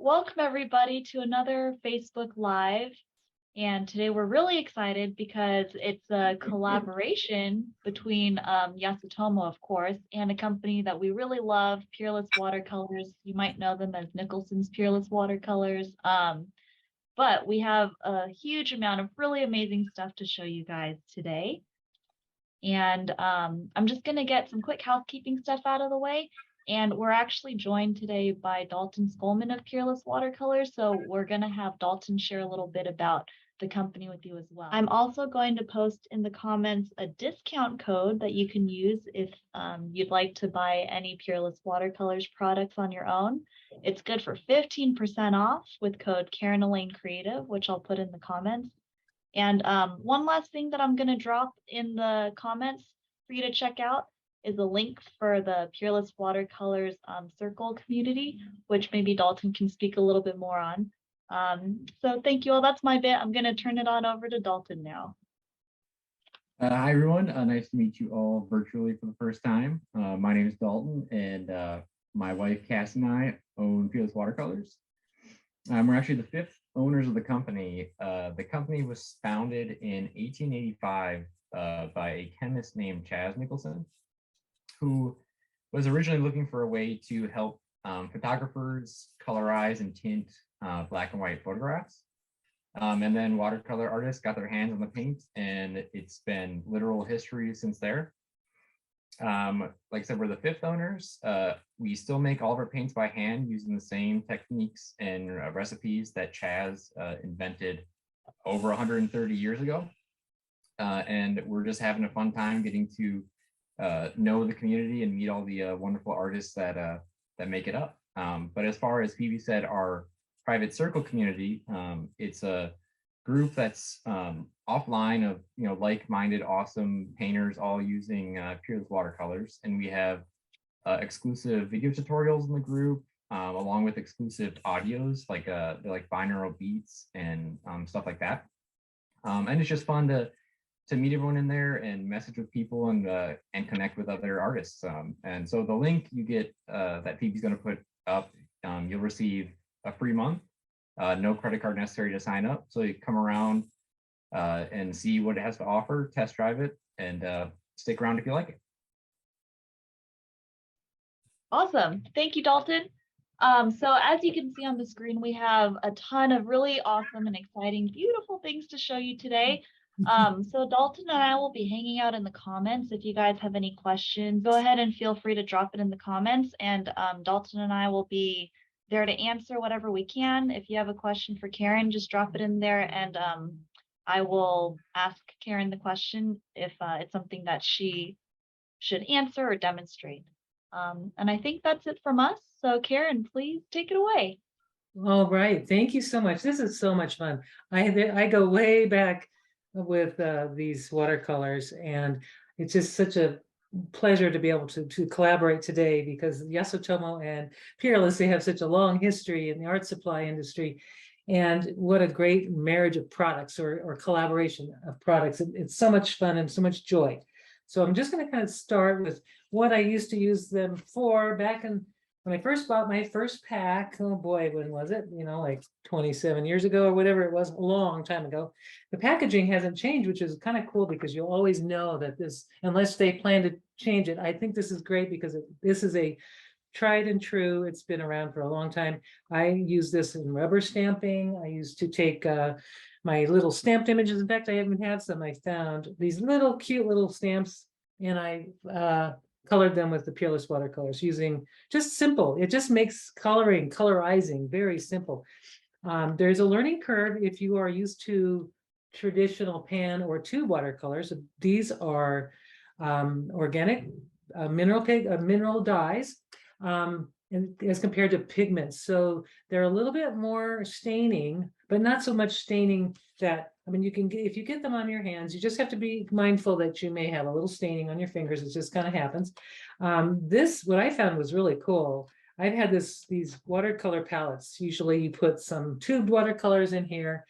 Welcome everybody to another Facebook Live. And today we're really excited because it's a collaboration between Yasutomo, of course, and a company that we really love, Peerless Watercolors. You might know them as Nicholson's Peerless Watercolors. But we have a huge amount of really amazing stuff to show you guys today. And I'm just going to get some quick housekeeping stuff out of the way. And we're actually joined today by Dalton Skolman of Peerless Watercolors. So we're going to have Dalton share a little bit about the company with you as well. I'm also going to post in the comments a discount code that you can use if you'd like to buy any Peerless Watercolors products on your own. It's good for 15% off with code Karen Elaine Creative, which I'll put in the comments. And one last thing that I'm going to drop in the comments for you to check out is a link for the Peerless Watercolors circle community, which maybe Dalton can speak a little bit more on. So thank you all. That's my bit. I'm going to turn it on over to Dalton now. Hi, everyone. Nice to meet you all virtually for the first time. My name is Dalton, and my wife, Cassie, and I own Peerless Watercolors. We're actually the fifth owners of the company. The company was founded in 1885 by a chemist named Chas Nicholson, who was originally looking for a way to help photographers colorize and tint black and white photographs. And then watercolor artists got their hands on the paint, and it's been literal history since there. Like I said, we're the fifth owners. We still make all of our paints by hand using the same techniques and recipes that Chas invented over 130 years ago. And we're just having a fun time getting to know the community and meet all the wonderful artists that make it up. But as far as Phoebe said, our private circle community, it's a group that's offline of like-minded awesome painters all using Peerless Watercolors, and we have exclusive video tutorials in the group, along with exclusive audios like they're like binaural beats and stuff like that. And it's just fun to meet everyone in there and message with people and connect with other artists. And so the link you get that Phoebe's going to put up, you'll receive a free month. No credit card necessary to sign up. So you come around and see what it has to offer, test drive it, and stick around if you like it. Awesome. Thank you, Dalton. So as you can see on the screen, we have a ton of really awesome and exciting, beautiful things to show you today. So Dalton and I will be hanging out in the comments. If you guys have any questions, go ahead and feel free to drop it in the comments, and Dalton and I will be there to answer whatever we can. If you have a question for Karen, just drop it in there, and I will ask Karen the question if it's something that she should answer or demonstrate. And I think that's it from us. So Karen, please take it away. All right. Thank you so much. This is so much fun. I go way back with these watercolors, and it's just such a pleasure to be able to collaborate today, because Yasutomo and Peerless, they have such a long history in the art supply industry, and what a great marriage of products or collaboration of products. It's so much fun and so much joy. So I'm just going to kind of start with what I used to use them for back in when I first bought my first pack. Oh boy, when was it? Like 27 years ago or whatever it was, a long time ago. The packaging hasn't changed, which is kind of cool, because you'll always know that this, unless they plan to change it. I think this is great because this is a tried and true. It's been around for a long time. I use this in rubber stamping. I used to take my little stamped images. In fact, I even have some. I found these little cute little stamps, and I colored them with the Peerless Watercolors using just simple. It just makes colorizing very simple. There's a learning curve if you are used to traditional pan or tube watercolors. These are organic mineral dyes, and as compared to pigments. So they're a little bit more staining, but not so much staining that, you can get, if you get them on your hands, you just have to be mindful that you may have a little staining on your fingers. It just kind of happens. What I found was really cool. I've had these watercolor palettes. Usually you put some tubed watercolors in here.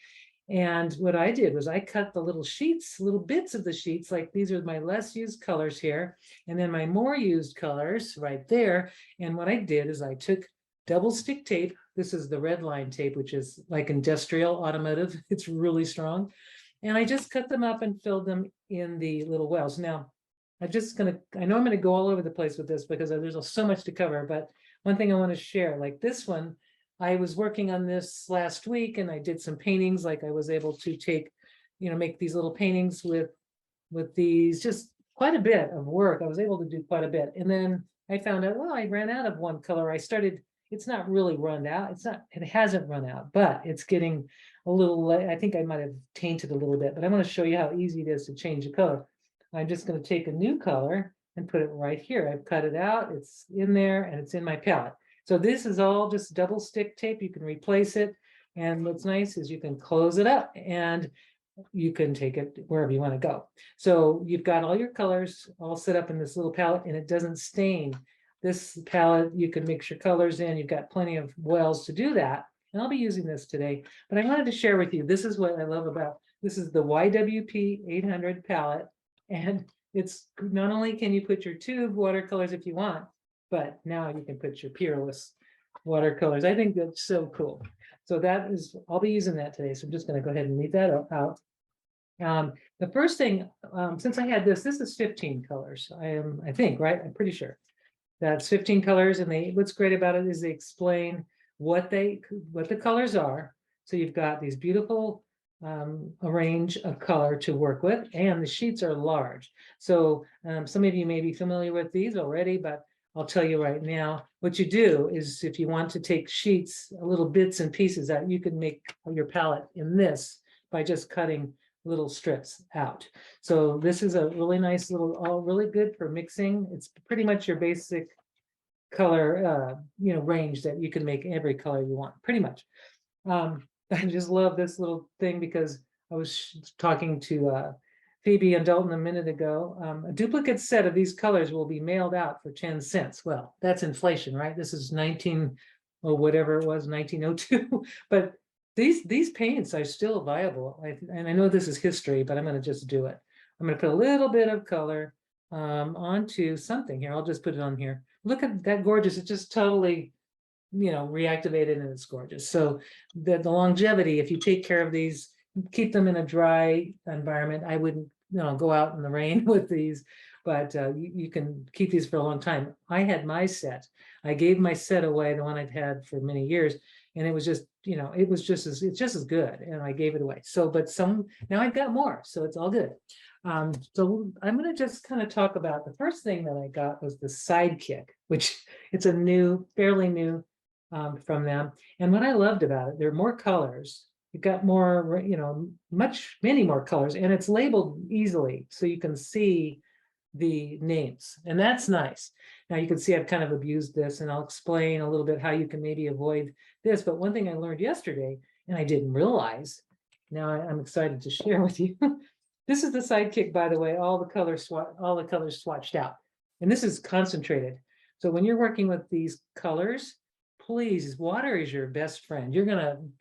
And what I did was I cut the little sheets, little bits of the sheets, like these are my less used colors here, and then my more used colors right there. And what I did is I took double stick tape. This is the red line tape, which is like industrial automotive. It's really strong. And I just cut them up and filled them in the little wells. Now, I know I'm gonna go all over the place with this because there's so much to cover, but one thing I want to share, like this one, I was working on this last week and I did some paintings, like I was able to take, make these little paintings with these, just quite a bit of work. I was able to do quite a bit. And then I found out, well, I ran out of one color. It's not really run out. It hasn't run out, but it's getting a little, I think I might have tainted a little bit, but I'm going to show you how easy it is to change the color. I'm just going to take a new color and put it right here. I've cut it out. It's in there and it's in my palette. So this is all just double stick tape. You can replace it. And what's nice is you can close it up and you can take it wherever you want to go. So you've got all your colors all set up in this little palette and it doesn't stain. This palette, you can mix your colors in. You've got plenty of wells to do that. And I'll be using this today, but I wanted to share with you, this is what I love about, this is the YWP 800 palette. And it's not only can you put your tube watercolors if you want, but now you can put your Peerless watercolors. I think that's so cool. So I'll be using that today. So I'm just going to go ahead and leave that out. The first thing, since I had this is 15 colors. I think, right? I'm pretty sure that's 15 colors. And what's great about it is they explain what the colors are. So you've got these beautiful a range of color to work with, and the sheets are large. So some of you may be familiar with these already, but I'll tell you right now, what you do is if you want to take sheets, little bits and pieces out, you can make your palette in this by just cutting little strips out. So this is a really nice all really good for mixing. It's pretty much your basic color, range that you can make every color you want, pretty much. I just love this little thing because I was talking to Phoebe and Dalton a minute ago. A duplicate set of these colors will be mailed out for 10 cents. Well, that's inflation, right? This is 19 or whatever it was, 1902. But these paints are still viable. And I know this is history, but I'm going to just do it. I'm going to put a little bit of color onto something here. I'll just put it on here. Look at that gorgeous. It's just totally reactivated and it's gorgeous. So the longevity, if you take care of these, keep them in a dry environment. I wouldn't go out in the rain with these, but you can keep these for a long time. I had my set. I gave my set away, the one I'd had for many years, and it was just it's just as good, and I gave it away. So but now I've got more, so it's all good. So I'm going to just kind of talk about the first thing that I got was the Sidekick, which it's fairly new from them. And what I loved about it, there are more colors. You've got more, many more colors, and it's labeled easily so you can see the names, and that's nice. Now you can see I've kind of abused this, and I'll explain a little bit how you can maybe avoid this. But one thing I learned yesterday, and I didn't realize, now I'm excited to share with you. This is the Sidekick, by the way, all the colors swatched out, and this is concentrated. So when you're working with these colors, please, water is your best friend.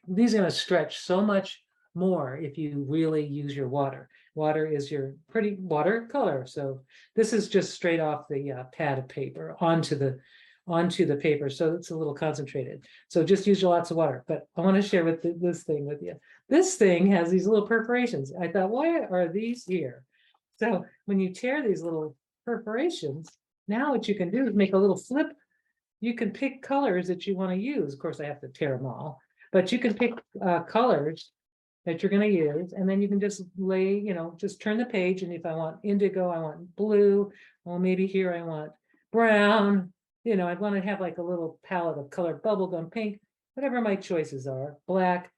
These are gonna stretch so much more if you really use your water. Water is your pretty watercolor. So this is just straight off the pad of paper onto the paper. So it's a little concentrated. So just use lots of water. But I want to share this thing with you. This thing has these little perforations. I thought, why are these here? So when you tear these little perforations, now what you can do is make a little flip. You can pick colors that you want to use. Of course, I have to tear them all, but you can pick colors that you're going to use, and then you can just just turn the page. And if I want indigo, I want blue. Well, maybe here I want brown. I want to have like a little palette of color, bubblegum pink, whatever my choices are, black.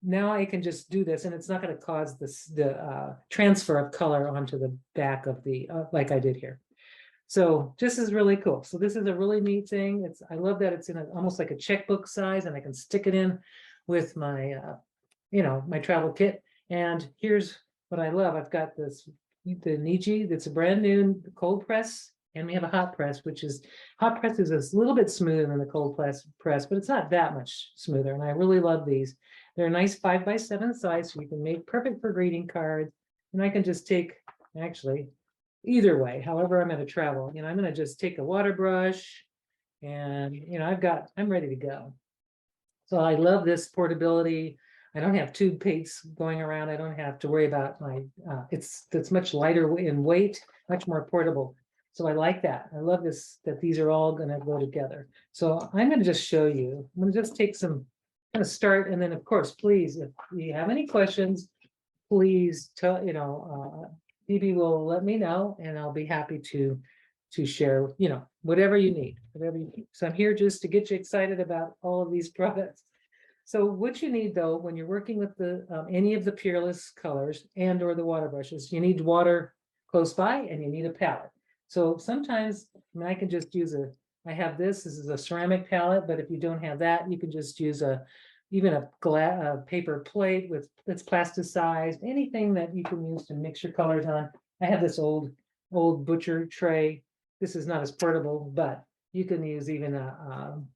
Now I can just do this, and it's not going to cause the transfer of color onto the back of the like I did here. So this is really cool. So this is a really neat thing. I love that it's in almost like a checkbook size, and I can stick it in with my my travel kit. And here's what I love. I've got the Niji that's a brand new cold press, and we have a hot press, hot press is a little bit smoother than the cold press, but it's not that much smoother. And I really love these. They're a nice 5x7 size, so you can make perfect for greeting cards. And I can just take, actually, either way, however I'm going to travel, I'm going to just take a water brush, and I'm ready to go. So I love this portability. I don't have tube paints going around. I don't have to worry about my, it's much lighter in weight, much more portable. So I like that. I love this, that these are all going to go together. So I'm going to just show you. I'm going to just take some, kind of start. And then of course, please, if you have any questions, please tell, Phoebe will let me know and I'll be happy to share, whatever you need, whatever you need. So I'm here just to get you excited about all of these products. So what you need though, when you're working with the any of the Peerless colors and or the water brushes, you need water close by and you need a palette. So sometimes, I can just use I have this is a ceramic palette, but if you don't have that, you can just use even a paper plate that's plasticized, anything that you can use to mix your colors on. I have this old butcher tray. This is not as portable, but you can use even one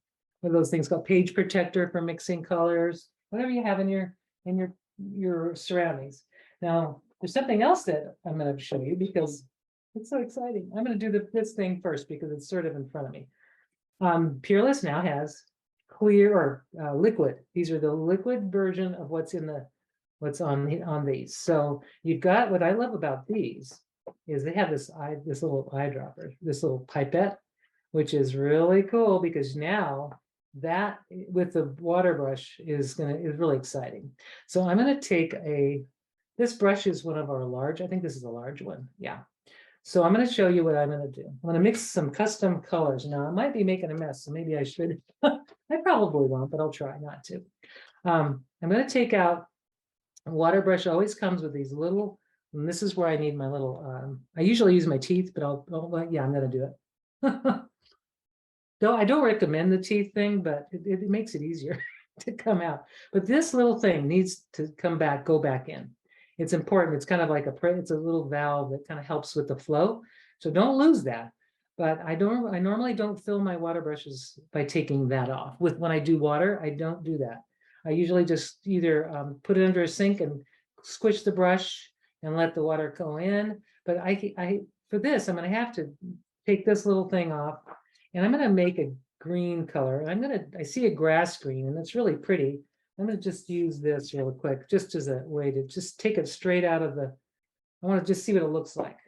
of those things called page protector for mixing colors, whatever you have in your surroundings. Now, there's something else that I'm going to show you because it's so exciting. I'm going to do this thing first because it's sort of in front of me. Peerless now has clear or liquid. These are the liquid version of what's on these. So you've got, what I love about these is they have this little eyedropper, this little pipette, which is really cool because now that with the water brush is really exciting. So I'm going to take this brush is one of our large, I think this is a large one. Yeah. So I'm going to show you what I'm going to do. I'm going to mix some custom colors. Now I might be making a mess, so maybe I should. I probably won't, but I'll try not to. I'm going to take out a water brush. Always comes with these little, and this is where I need my little, I usually use my teeth, but yeah, I'm going to do it. Though I don't recommend the teeth thing, but it makes it easier to come out. But this little thing needs to go back in. It's important. It's kind of like it's a little valve that kind of helps with the flow. So don't lose that. But I normally don't fill my water brushes by taking that off. When I do water, I don't do that. I usually just either put it under a sink and squish the brush and let the water go in. But for this, I'm going to have to take this little thing off and I'm going to make a green color. I see a grass green and it's really pretty. I'm going to just use this real quick, just as a way to just take it straight out of I want to just see what it looks like.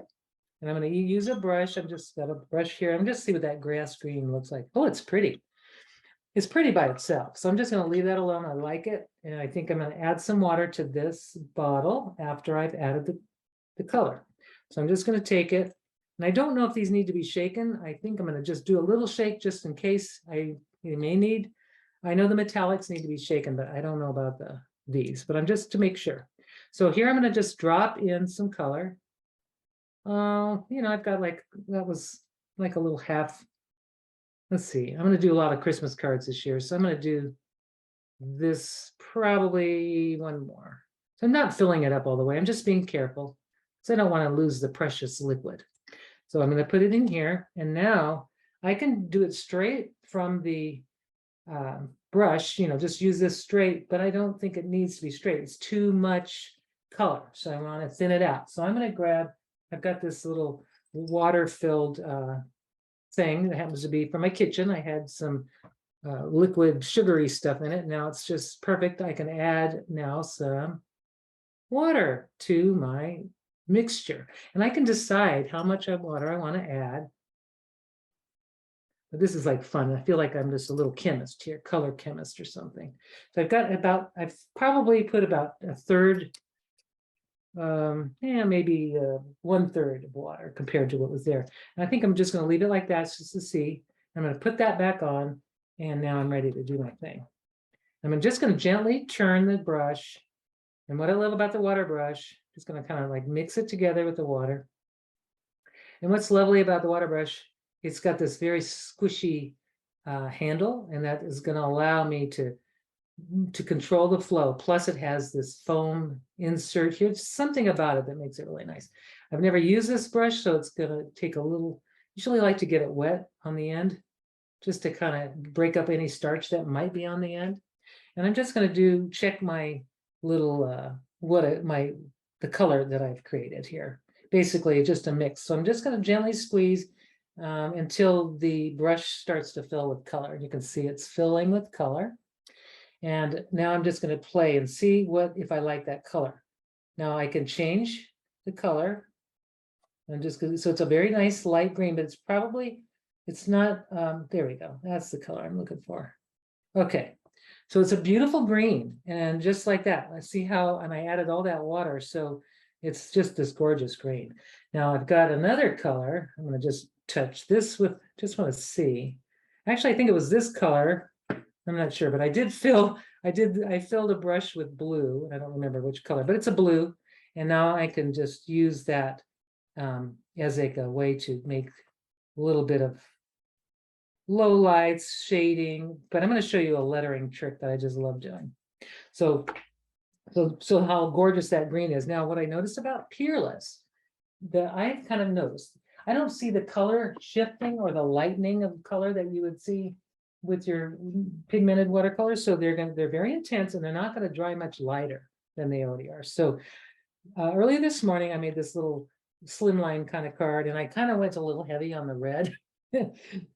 And I'm going to use a brush. I've just got a brush here. I'm just see what that grass green looks like. Oh, it's pretty. It's pretty by itself. So I'm just going to leave that alone. I like it. And I think I'm going to add some water to this bottle after I've added the color. So I'm just going to take it. And I don't know if these need to be shaken. I think I'm going to just do a little shake just in case you may need. I know the metallics need to be shaken, but I don't know about these, but I'm just to make sure. So here I'm going to just drop in some color. I've got that was like a little half. Let's see, I'm going to do a lot of Christmas cards this year. So I'm going to do this, probably one more. So I'm not filling it up all the way. I'm just being careful. So I don't want to lose the precious liquid. So I'm going to put it in here. And now I can do it straight from the brush, just use this straight, but I don't think it needs to be straight. It's too much color. So I want to thin it out. So I'm going to grab, I've got this little water-filled thing that happens to be from my kitchen. I had some liquid sugary stuff in it. Now it's just perfect. I can add now some water to my mixture. And I can decide how much water I want to add. But this is like fun. I feel like I'm just a little chemist here, color chemist or something. So I've probably put about a third, maybe 1/3 of water compared to what was there. And I think I'm just going to leave it like that just to see. I'm going to put that back on. And now I'm ready to do my thing. I'm just going to gently turn the brush. And what I love about the water brush, just going to kind of like mix it together with the water. And what's lovely about the water brush, it's got this very squishy handle, and that is going to allow me to control the flow. Plus it has this foam insert here. It's something about it that makes it really nice. I've never used this brush, so it's going to take a little, usually like to get it wet on the end, just to kind of break up any starch that might be on the end. And I'm just going to check my little, the color that I've created here. Basically just a mix. So I'm just going to gently squeeze until the brush starts to fill with color. You can see it's filling with color. And now I'm just going to play and see what if I like that color. Now I can change the color. I'm just going to, so it's a very nice light green, but it's not, there we go. That's the color I'm looking for. Okay, so it's a beautiful green, and just like that, let's see how, and I added all that water, so it's just this gorgeous green. Now I've got another color. I'm going to just touch this with, just want to see. Actually, I think it was this color. I'm not sure, but I filled a brush with blue. I don't remember which color, but it's a blue. And now I can just use that as a way to make a little bit of low lights, shading, but I'm going to show you a lettering trick that I just love doing. So how gorgeous that green is. Now, what I noticed about Peerless, that I've kind of noticed, I don't see the color shifting or the lightening of color that you would see with your pigmented watercolors. So they're very intense, and they're not going to dry much lighter than they already are. So earlier this morning, I made this little slimline kind of card, and I kind of went a little heavy on the red.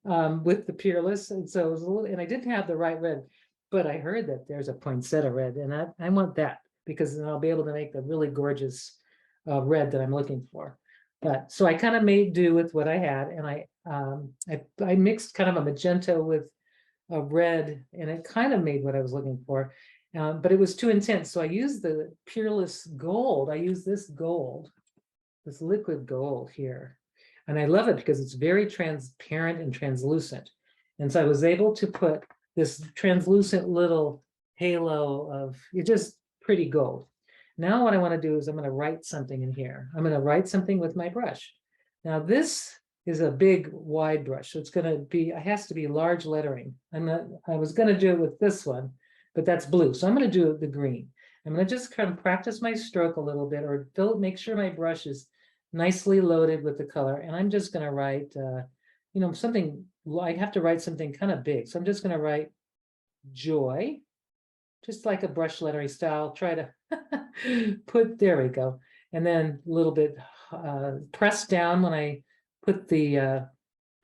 With the Peerless, and so it was a little, and I didn't have the right red, but I heard that there's a poinsettia red, and I want that, because then I'll be able to make the really gorgeous red that I'm looking for. But so I kind of made do with what I had, and I mixed kind of a magenta with a red, and it kind of made what I was looking for, but it was too intense. So I used the Peerless gold. I used this gold, this liquid gold here. And I love it because it's very transparent and translucent. And so I was able to put this translucent little halo of, it's just pretty gold. Now what I want to do is I'm going to write something in here. I'm going to write something with my brush. Now this is a big wide brush. So it's going to be, it has to be large lettering. I was going to do it with this one, but that's blue. So I'm going to do the green. I'm going to just kind of practice my stroke a little bit, or make sure my brush is nicely loaded with the color. And I'm just going to write, something, I have to write something kind of big. So I'm just going to write joy, just like a brush lettering style. Try to there we go. And then a little bit press down when I put the,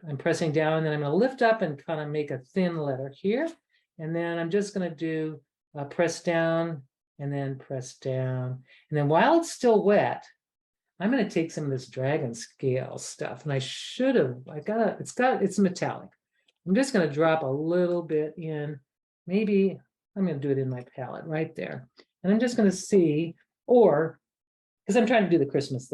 I'm pressing down, and then I'm going to lift up and kind of make a thin letter here. And then I'm just going to do press down and then press down. And then while it's still wet, I'm going to take some of this dragon scale stuff, and it's metallic. I'm just going to drop a little bit in, maybe I'm going to do it in my palette right there. And I'm just going to see, or, because I'm trying to do the Christmas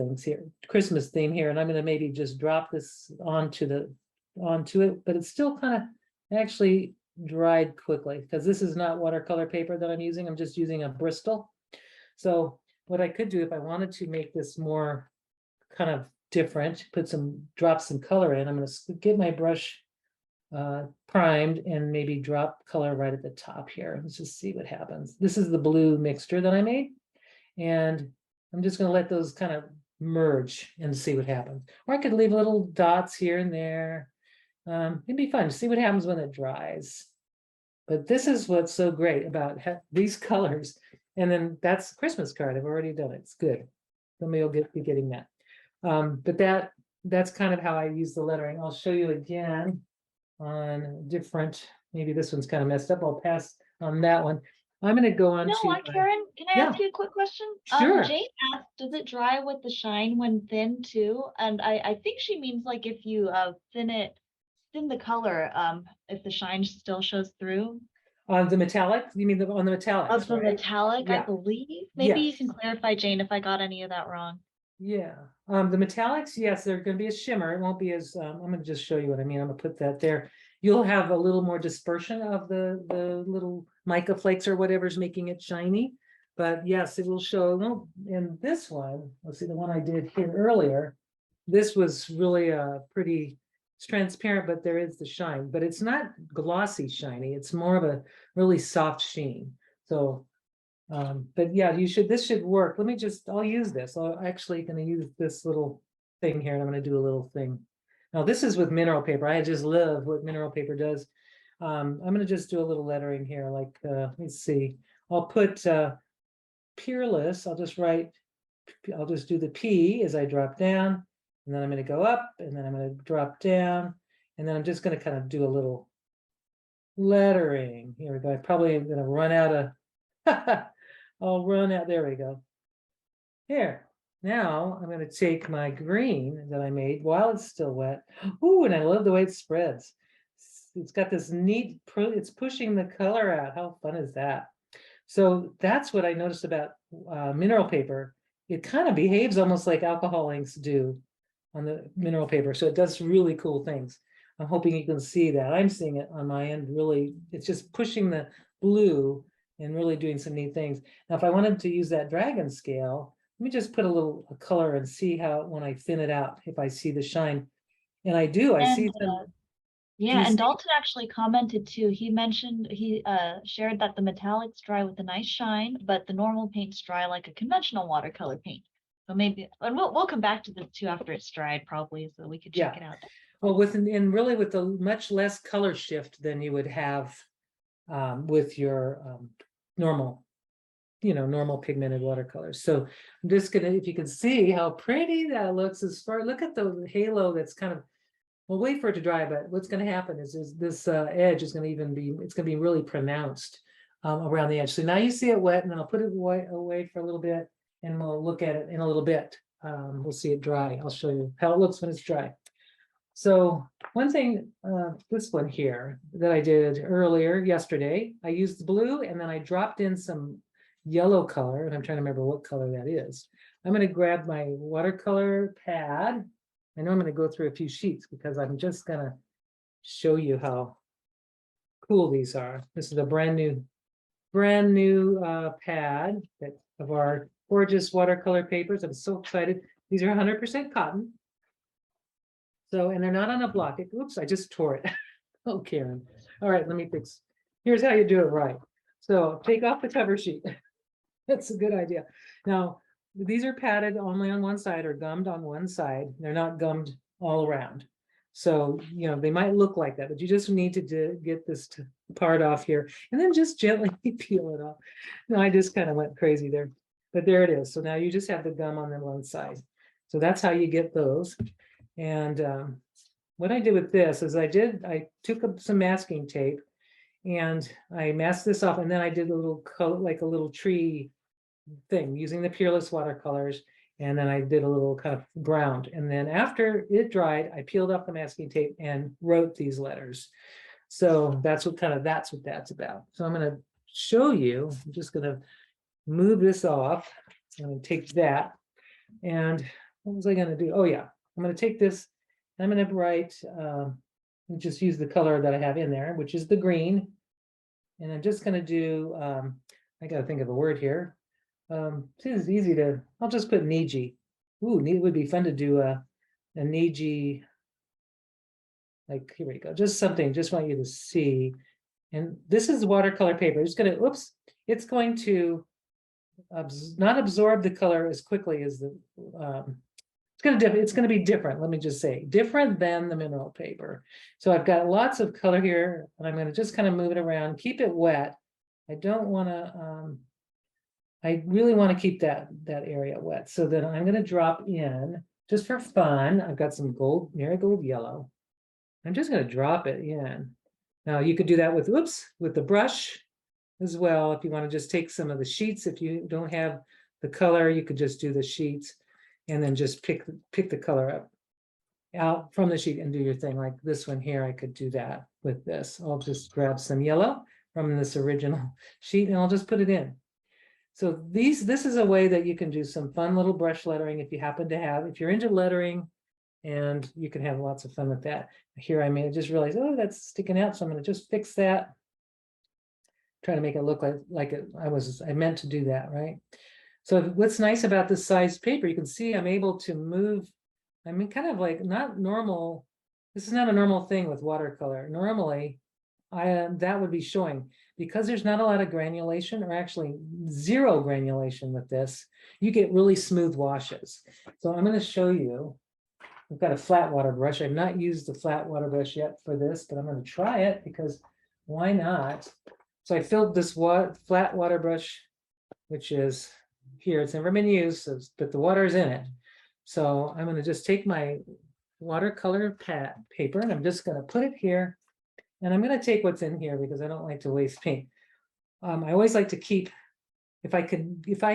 theme here, and I'm going to maybe just drop this onto it, but it's still kind of actually dried quickly, because this is not watercolor paper that I'm using. I'm just using a Bristol. So what I could do if I wanted to make this more kind of different, drop some color in, I'm going to get my brush primed and maybe drop color right at the top here. Let's just see what happens. This is the blue mixture that I made, and I'm just going to let those kind of merge and see what happens. Or I could leave little dots here and there. It'd be fun to see what happens when it dries. But this is what's so great about these colors. And then that's the Christmas card. I've already done it. It's good. Somebody will be getting that. But that's kind of how I use the lettering. I'll show you again on different, maybe this one's kind of messed up. I'll pass on that one. I'm going to go on to Karen, can I ask you a quick question? Sure. Jane asked, does it dry with the shine when thin too? And I think she means like if you thin the color, if the shine still shows through. On the metallic? You mean on the metallic? Of the metallic, yeah. I believe. Maybe you can clarify, Jane, if I got any of that wrong. Yeah. The metallics, yes, they're going to be a shimmer. It won't be as, I'm going to just show you what I mean. I'm going to put that there. You'll have a little more dispersion of the little mica flakes or whatever's making it shiny. But yes, it will show. And this one, let's see, the one I did here earlier, this was really pretty, it's transparent, but there is the shine. But it's not glossy shiny. It's more of a really soft sheen. So, but yeah, this should work. I'll use this. I'm actually going to use this little thing here, and I'm going to do a little thing. Now this is with mineral paper. I just love what mineral paper does. I'm going to just do a little lettering here. Like, let's see. I'll put Peerless. I'll just do the P as I drop down, and then I'm going to go up, and then I'm going to drop down, and then I'm just going to kind of do a little lettering. Here we go. I probably am gonna run out of, I'll run out, there we go. Here, now I'm gonna take my green that I made while it's still wet. Ooh, and I love the way it spreads. It's got this neat, it's pushing the color out. How fun is that? So that's what I noticed about mineral paper. It kind of behaves almost like alcohol inks do on the mineral paper. So it does really cool things. I'm hoping you can see that. I'm seeing it on my end, really. It's just pushing the blue and really doing some neat things. Now, if I wanted to use that dragon scale, let me just put a little color and see how, when I thin it out, if I see the shine. And I do, I see And some, do yeah, you and see? Dalton actually commented too. He mentioned he shared that the metallics dry with a nice shine, but the normal paints dry like a conventional watercolor paint. So maybe, and we'll come back to this too after it's dried probably, so we could check Yeah. it out. Well, with, and really with a much less color shift than you would have with your normal, normal pigmented watercolors. So I'm just gonna, if you can see how pretty that looks as far, look at the halo that's kind of, we'll wait for it to dry, but what's gonna happen is this edge is gonna even be, it's gonna be really pronounced around the edge. So now you see it wet, and then I'll put it away for a little bit, and we'll look at it in a little bit. We'll see it dry. I'll show you how it looks when it's dry. So one thing, this one here that I did earlier yesterday, I used blue and then I dropped in some yellow color, and I'm trying to remember what color that is. I'm going to grab my watercolor pad. I know I'm going to go through a few sheets because I'm just going to show you how cool these are. This is a brand new pad of our gorgeous watercolor papers. I'm so excited. These are 100% cotton. So, and they're not on a block. Oops, I just tore it. Oh, Karen. All right, let me fix. Here's how you do it right. So take off the cover sheet. That's a good idea. Now, these are padded only on one side or gummed on one side. They're not gummed all around. So, they might look like that, but you just need to get this part off here and then just gently peel it off. No, I just kind of went crazy there, but there it is. So now you just have the gum on the one side. So that's how you get those. And what I did with this is I took up some masking tape and I masked this off, and then I did a little coat, like a little tree thing using the Peerless Watercolors. And then I did a little kind of ground. And then after it dried, I peeled off the masking tape and wrote these letters. So that's what that's about. So I'm going to show you, I'm just going to move this off. I'm going to take that. And what was I going to do? Oh yeah, I'm going to take this. I'm going to write, just use the color that I have in there, which is the green. And I'm just going to do, I got to think of a word here. This is easy to, I'll just put Niji. Ooh, it would be fun to do a Niji, like, here we go. Just something, just want you to see. And this is watercolor paper. It's going to, oops, it's going to not absorb the color as quickly as the, it's going to be different. Let me just say different than the mineral paper. So I've got lots of color here, and I'm going to just kind of move it around, keep it wet. I don't want to, I really want to keep that area wet. So then I'm going to drop in just for fun. I've got some marigold yellow. I'm just going to drop it in. Now you could do that with, with the brush as well. If you want to just take some of the sheets, if you don't have the color, you could just do the sheets and then just pick the color up out from the sheet and do your thing. Like this one here, I could do that with this. I'll just grab some yellow from this original sheet and I'll just put it in. So this is a way that you can do some fun little brush lettering if you happen to have, if you're into lettering, and you can have lots of fun with that. Here I may just realize, oh, that's sticking out. So I'm going to just fix that. Try to make it look like I meant to do that, right? So what's nice about this size paper, you can see I'm able to move. I mean, kind of like not normal. This is not a normal thing with watercolor. Normally, that would be showing because there's not a lot of granulation, or actually zero granulation with this. You get really smooth washes. So I'm going to show you. I've got a flat water brush. I've not used the flat water brush yet for this, but I'm going to try it because why not? So I filled this flat water brush, which is here. It's never been used, but the water is in it. So I'm going to just take my watercolor paper and I'm just going to put it here. And I'm going to take what's in here because I don't like to waste paint. I always like to keep, if I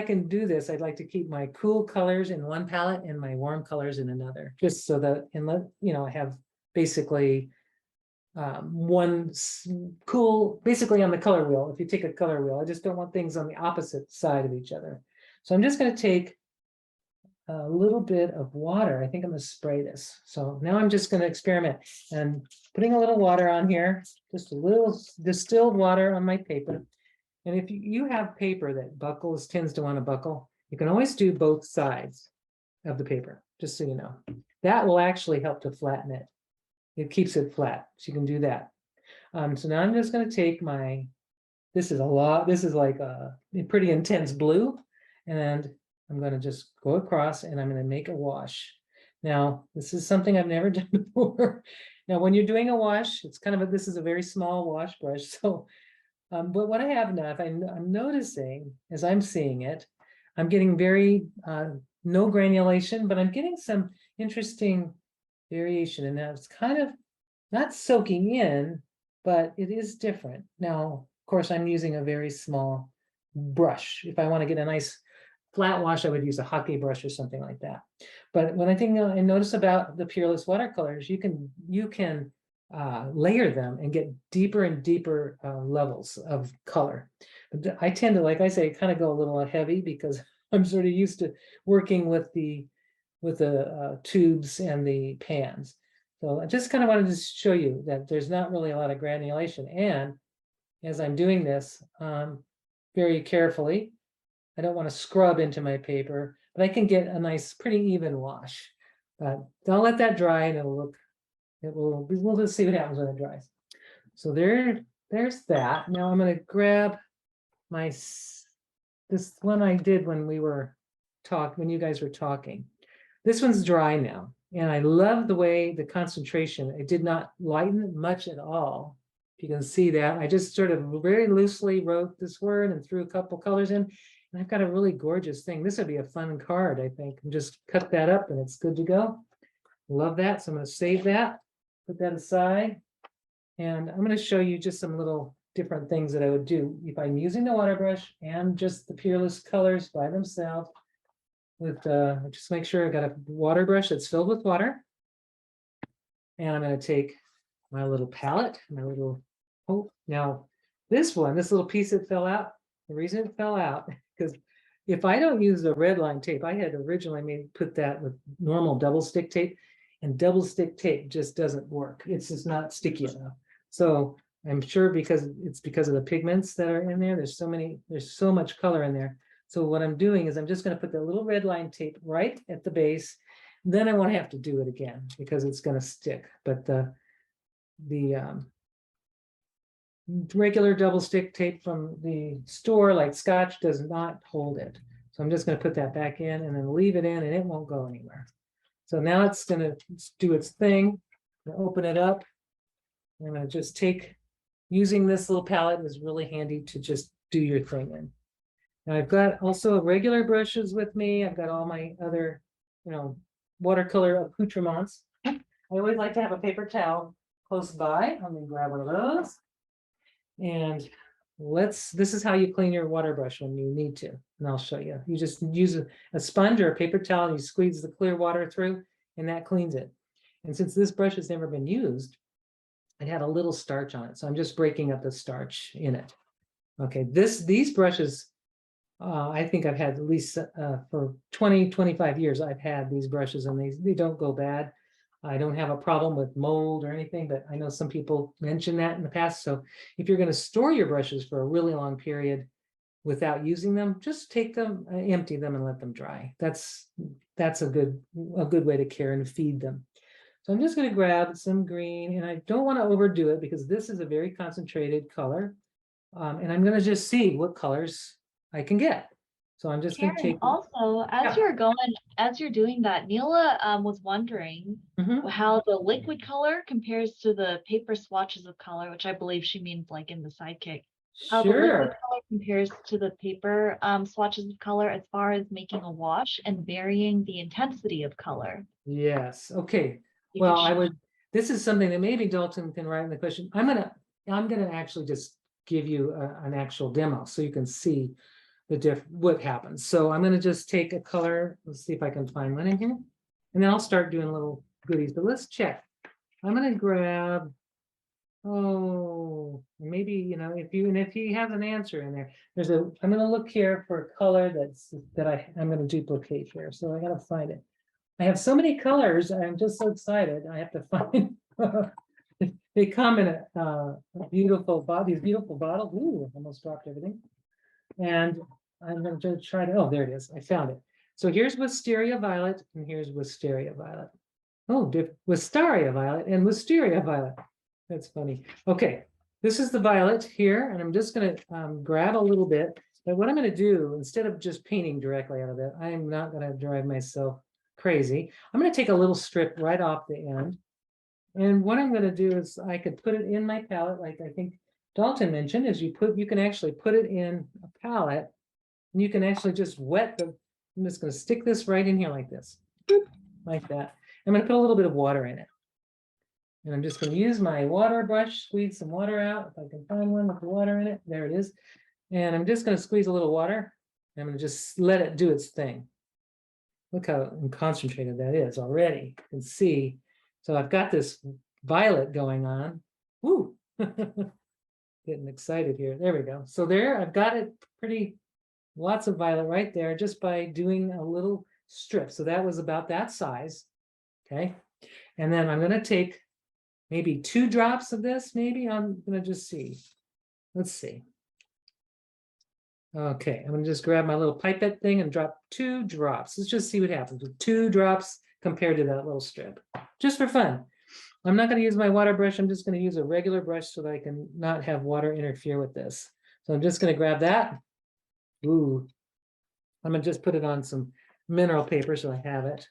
can do this, I'd like to keep my cool colors in one palette and my warm colors in another, just so that, and let, I have basically one cool, basically on the color wheel. If you take a color wheel, I just don't want things on the opposite side of each other. So I'm just going to take a little bit of water. I think I'm going to spray this. So now I'm just going to experiment and putting a little water on here, just a little distilled water on my paper. And if you have paper that buckles, tends to want to buckle, you can always do both sides of the paper, just so you know. That will actually help to flatten it. It keeps it flat, so you can do that. So now I'm just going to take this is like a pretty intense blue, and I'm going to just go across and I'm going to make a wash. Now, this is something I've never done before. Now, when you're doing a wash, it's kind of this is a very small wash brush. So, but what I have now, if I'm noticing as I'm seeing it, I'm getting very no granulation, but I'm getting some interesting variation, and now it's kind of not soaking in, but it is different. Now, of course, I'm using a very small brush. If I want to get a nice flat wash, I would use a hockey brush or something like that. But one thing I notice about the Peerless watercolors, you can layer them and get deeper and deeper levels of color. But I tend to, like I say, kind of go a little heavy because I'm sort of used to working with the tubes and the pans. So I just kind of wanted to show you that there's not really a lot of granulation. And as I'm doing this very carefully, I don't want to scrub into my paper, but I can get a nice, pretty even wash. Don't let that dry, and we'll just see what happens when it dries. So there's that. Now I'm going to grab this one I did when when you guys were talking. This one's dry now, and I love the way the concentration, it did not lighten much at all. If you can see that, I just sort of very loosely wrote this word and threw a couple colors in, and I've got a really gorgeous thing. This would be a fun card, I think. And just cut that up and it's good to go. Love that. So I'm going to save that, put that aside, and I'm going to show you just some little different things that I would do if I'm using the water brush and just the Peerless colors by themselves. With just make sure I got a water brush that's filled with water, and I'm going to take my little palette, now this little piece that fell out, the reason it fell out because if I don't use the red line tape, I had originally put that with normal double stick tape, and double stick tape just doesn't work. It's just not sticky enough. So I'm sure because of the pigments that are in there, there's so much color in there. So what I'm doing is I'm just going to put the little red line tape right at the base. Then I won't have to do it again because it's going to stick. But the regular double stick tape from the store, like Scotch, does not hold it. So I'm just going to put that back in and then leave it in, and it won't go anywhere. So now it's going to do its thing. I'm going to open it up. I'm going to just using this little palette is really handy to just do your thing in. Now I've got also regular brushes with me. I've got all my other, watercolor accoutrements. I always like to have a paper towel close by. I'm gonna grab one of those. And this is how you clean your water brush when you need to. And I'll show you. You just use a sponge or a paper towel, and you squeeze the clear water through, and that cleans it. And since this brush has never been used, it had a little starch on it. So I'm just breaking up the starch in it. Okay, these brushes, I think I've had at least for 25 years, I've had these brushes, and they don't go bad. I don't have a problem with mold or anything, but I know some people mentioned that in the past. So if you're going to store your brushes for a really long period without using them, just take them, empty them, and let them dry. That's a good way to care and feed them. So I'm just going to grab some green, and I don't want to overdo it because this is a very concentrated color. And I'm going to just see what colors I can get. So I'm just going to take. Also, as you're doing that, Neela was wondering how the liquid color compares to the paper swatches of color, which I believe she means like in the Sidekick. How the liquid color compares to the paper swatches of color as far as making a wash and varying the intensity of color. Yes. Okay. Well, this is something that maybe Dalton can write in the question. I'm gonna actually just give you an actual demo so you can see what happens. So I'm gonna just take a color. Let's see if I can find one in here, and then I'll start doing little goodies. But let's check. I'm gonna grab. Oh, maybe, you know, if he has an answer in there, I'm gonna look here for a color I'm gonna duplicate here. So I gotta find it. I have so many colors. I'm just so excited. I have to find. They come in beautiful these beautiful bottles. Ooh, almost dropped everything. And I'm going to try to. Oh, there it is. I found it. So here's Wisteria Violet, and here's Wisteria Violet. Oh, Wisteria Violet and Wisteria Violet. That's funny. Okay, this is the violet here, and I'm just going to grab a little bit. But what I'm going to do, instead of just painting directly out of it, I'm not going to drive myself crazy. I'm going to take a little strip right off the end. And what I'm going to do is I could put it in my palette, like I think Dalton mentioned, is you can actually put it in a palette, and you can actually just wet the. I'm just going to stick this right in here like this, like that. I'm going to put a little bit of water in it. And I'm just going to use my water brush, squeeze some water out. If I can find one with the water in it, there it is. And I'm just going to squeeze a little water. And I'm going to just let it do its thing. Look how concentrated that is already. You can see. So I've got this violet going on. Woo! Getting excited here. There we go. So there, I've got it lots of violet right there just by doing a little strip. So that was about that size. Okay. And then I'm going to take maybe 2 drops of this. Maybe I'm going to just see. Let's see. Okay, I'm going to just grab my little pipette thing and drop 2 drops. Let's just see what happens with 2 drops compared to that little strip. Just for fun. I'm not going to use my water brush. I'm just going to use a regular brush so that I can not have water interfere with this. So I'm just going to grab that. Ooh. I'm going to just put it on some mineral paper so I have it.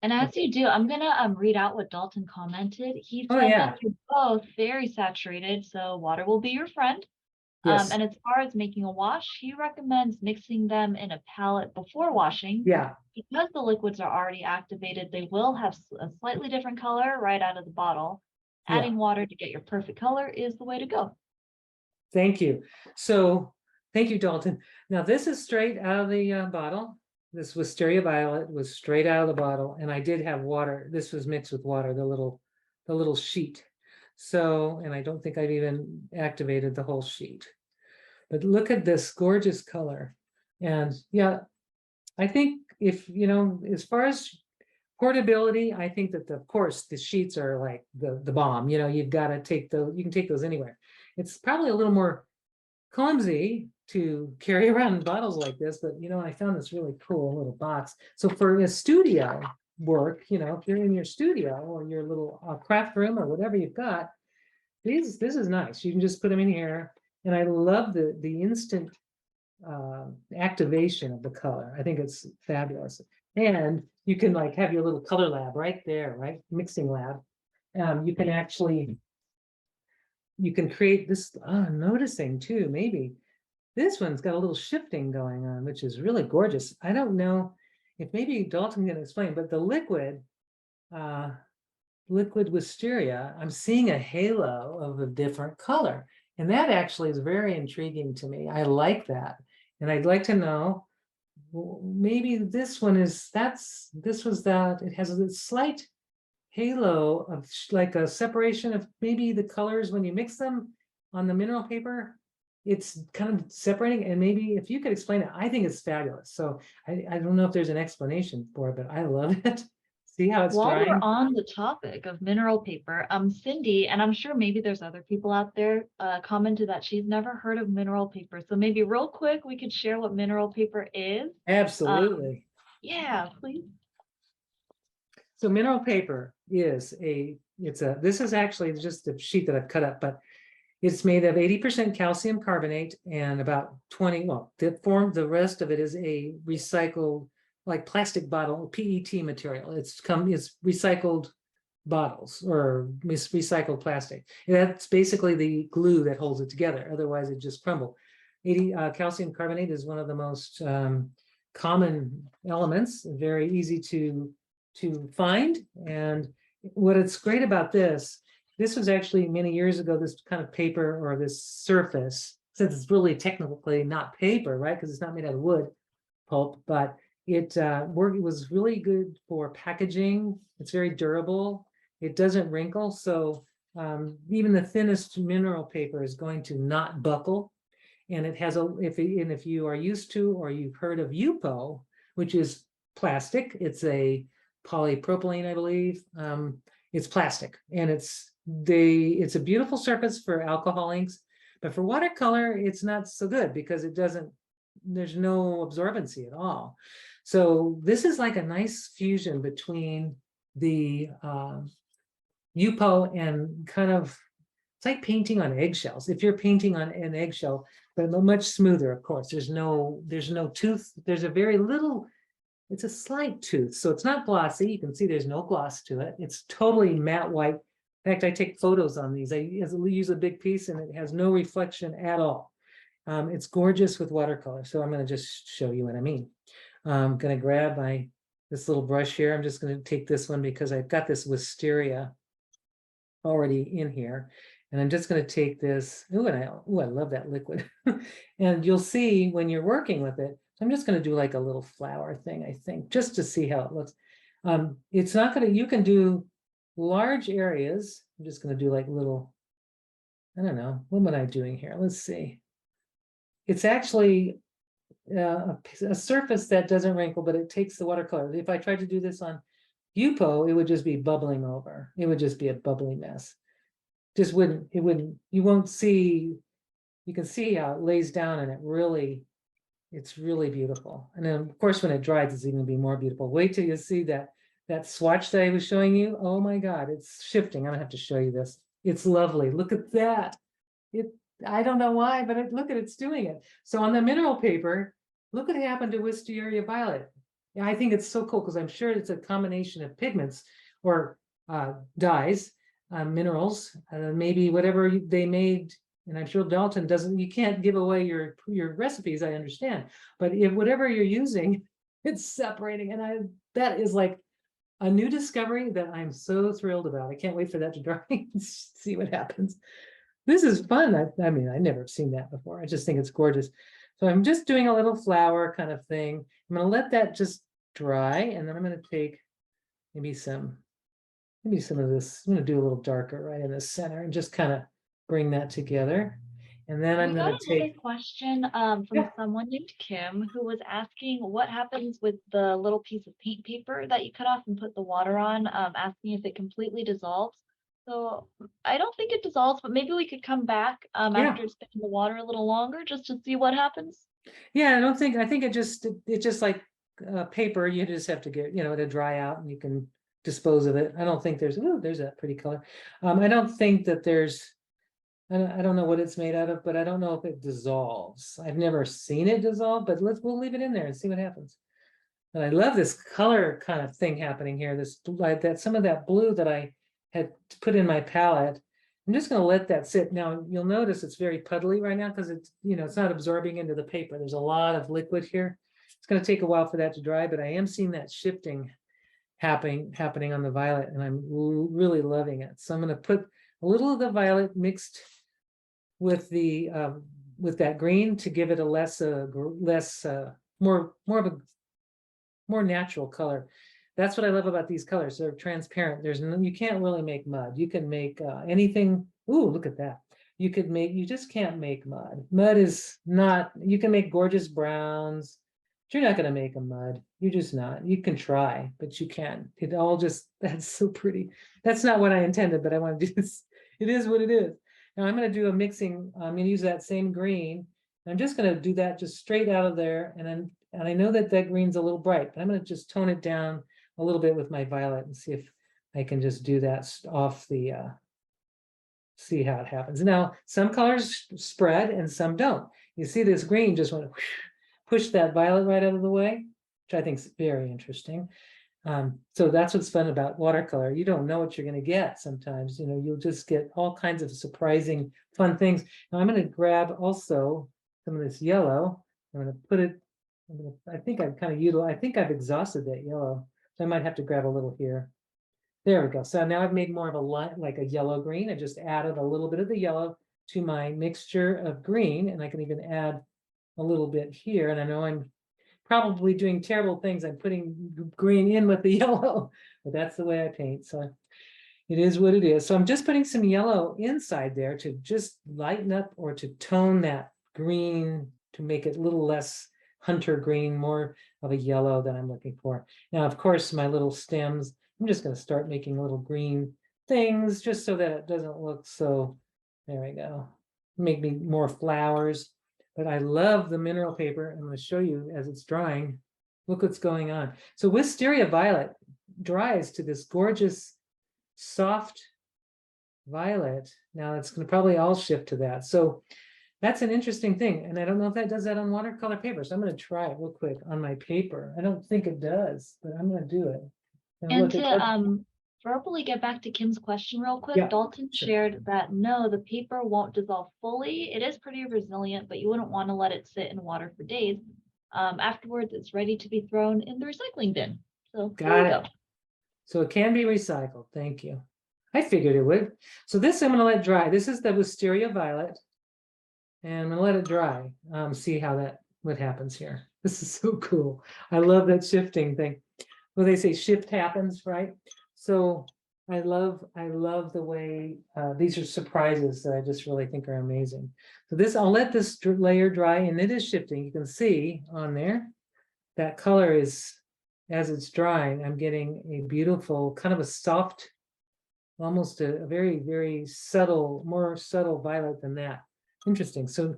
And as you do, I'm gonna read out what Dalton commented. He said that you're both very saturated, so water will be your friend. Yes. And as far as making a wash, he recommends mixing them in a palette before washing. Yeah. Because the liquids are already activated, they will have a slightly different color right out of the bottle. Adding water to get your perfect color is the way to go. Thank you. So thank you, Dalton. Now this is straight out of the bottle. This Wisteria Violet was straight out of the bottle, and I did have water. This was mixed with water, the little sheet. So, and I don't think I've even activated the whole sheet. But look at this gorgeous color. And yeah, I think if, you know, as far as portability, I think that of course the sheets are like the bomb. You know, you've got to take those, you can take those anywhere. It's probably a little more clumsy to carry around bottles like this, but you know, I found this really cool little box. So for a studio work, you know, if you're in your studio or your little craft room or whatever you've got, this is nice. You can just put them in here, and I love the instant activation of the color. I think it's fabulous. And you can like have your little color lab right there, right? Mixing lab. You can actually, you can create this, I'm noticing too, maybe this one's got a little shifting going on, which is really gorgeous. I don't know if maybe Dalton can explain, but the liquid wisteria, I'm seeing a halo of a different color. And that actually is very intriguing to me. I like that. And I'd like to know, maybe this one is, it has a slight halo of like a separation of maybe the colors when you mix them on the mineral paper. It's kind of separating, and maybe if you could explain it, I think it's fabulous. So I don't know if there's an explanation for it, but I love it. See how it's While drying? we're on the topic of mineral paper, Cindy, and I'm sure maybe there's other people out there, commented that she's never heard of mineral paper. So maybe real quick, we could share what mineral paper is. Absolutely. Yeah, please. So mineral paper is this is actually just a sheet that I've cut up, but it's made of 80% calcium carbonate and about 20, well, the rest of it is a recycled, like plastic bottle, PET material. It's recycled bottles or recycled plastic. And that's basically the glue that holds it together. Otherwise, it just crumble. Calcium carbonate is one of the most common elements, very easy to find, and what it's great about this was actually many years ago, this kind of paper or this surface, since it's really technically not paper, right? Because it's not made out of wood pulp, but it was really good for packaging. It's very durable. It doesn't wrinkle. So even the thinnest mineral paper is going to not buckle. And it has if you are used to, or you've heard of UPO, which is plastic, it's a polypropylene, I believe. It's plastic, and it's a beautiful surface for alcohol inks, but for watercolor, it's not so good because there's no absorbency at all. So this is like a nice fusion between the UPO and kind of, it's like painting on eggshells. If you're painting on an eggshell, but much smoother, of course. There's no tooth. There's a very little, it's a slight tooth. So it's not glossy. You can see there's no gloss to it. It's totally matte white. In fact, I take photos on these. I use a big piece and it has no reflection at all. It's gorgeous with watercolor. So I'm going to just show you what I mean. I'm going to grab this little brush here. I'm just going to take this one because I've got this wisteria already in here. And I'm just going to take this. Ooh, I love that liquid. And you'll see when you're working with it. So I'm just going to do like a little flower thing, I think, just to see how it looks. It's not going to, you can do large areas. I'm just going to do like little, I don't know, what am I doing here? Let's see. It's actually a surface that doesn't wrinkle, but it takes the watercolor. If I tried to do this on UPO, it would just be bubbling over. It would just be a bubbly mess. Just wouldn't, you won't see, you can see how it lays down, and it's really beautiful. And then of course, when it dries, it's even gonna be more beautiful. Wait till you see that swatch that I was showing you. Oh my God, it's shifting. I'm gonna have to show you this. It's lovely. Look at that. I don't know why, but look at it's doing it. So on the mineral paper, look what happened to Wisteria Violet. Yeah, I think it's so cool because I'm sure it's a combination of pigments or dyes, minerals, maybe whatever they made. And I'm sure Dalton doesn't, you can't give away your recipes, I understand. But if whatever you're using, it's separating. And that is like a new discovery that I'm so thrilled about. I can't wait for that to dry and see what happens. This is fun. I mean, I've never seen that before. I just think it's gorgeous. So I'm just doing a little flower kind of thing. I'm going to let that just dry, and then I'm going to take maybe some of this. I'm going to do a little darker right in the center and just kind of bring that together. And then I'm going to take another question from someone named Kim, who was asking what happens with the little piece of paint paper that you cut off and put the water on, asking if it completely dissolves. So I don't think it dissolves, but maybe we could come back after it's been in the water a little longer just to see what happens. Yeah, I think it's just like paper. You just have to get, to dry out, and you can dispose of it. I don't think there's that pretty color. I don't think that there's, I don't know what it's made out of, but I don't know if it dissolves. I've never seen it dissolve, but we'll leave it in there and see what happens. And I love this color kind of thing happening here. This like that, some of that blue that I had put in my palette. I'm just going to let that sit. Now you'll notice it's very puddly right now because it's, it's not absorbing into the paper. There's a lot of liquid here. It's going to take a while for that to dry, but I am seeing that shifting happening on the violet, and I'm really loving it. So I'm going to put a little of the violet mixed with the with that green to give it a more of a more natural color. That's what I love about these colors. They're transparent. You can't really make mud. You can make anything. Ooh, look at that. You just can't make mud. Mud is not, you can make gorgeous browns, but you're not going to make a mud. You're just not. You can try, but you can't. That's so pretty. That's not what I intended, but I want to do this. It is what it is. Now I'm going to do a mixing. I'm going to use that same green. I'm just going to do that just straight out of there. And I know that green's a little bright, but I'm going to just tone it down a little bit with my violet and see if I can just do that off the, see how it happens. Now, some colors spread and some don't. You see this green just want to push that violet right out of the way, which I think is very interesting. So that's what's fun about watercolor. You don't know what you're going to get sometimes. You'll just get all kinds of surprising, fun things. Now I'm going to grab also some of this yellow. I'm going to put it, I think I've exhausted that yellow. So I might have to grab a little here. There we go. So now I've made more of a line, like a yellow green. I just added a little bit of the yellow to my mixture of green, and I can even add a little bit here. And I know I'm probably doing terrible things. I'm putting green in with the yellow, but that's the way I paint. So it is what it is. So I'm just putting some yellow inside there to just lighten up or to tone that green to make it a little less hunter green, more of a yellow that I'm looking for. Now, of course, my little stems, I'm just going to start making little green things just so that it doesn't look so, there we go. Make me more flowers. But I love the mineral paper. I'm going to show you as it's drying. Look what's going on. So Wisteria Violet dries to this gorgeous soft violet. Now it's going to probably all shift to that. So that's an interesting thing. And I don't know if that does that on watercolor paper. So I'm going to try it real quick on my paper. I don't think it does, but I'm going to do it. And look, to verbally get back to Kim's question real quick, Yeah, Dalton sure. shared that no, the paper won't dissolve fully. It is pretty resilient, but you wouldn't want to let it sit in water for days. Afterwards, it's ready to be thrown in the recycling bin. So there Got you it. go. So it can be recycled. Thank you. I figured it would. So this I'm going to let dry. This is the Wisteria Violet. And I'm going to let it dry. See how what happens here. This is so cool. I love that shifting thing. Well, they say shift happens, right? So I love the way these are surprises that I just really think are amazing. So this, I'll let this layer dry, and it is shifting. You can see on there that color is, as it's drying, I'm getting a beautiful kind of a soft, almost a very, very subtle, more subtle violet than that. Interesting. So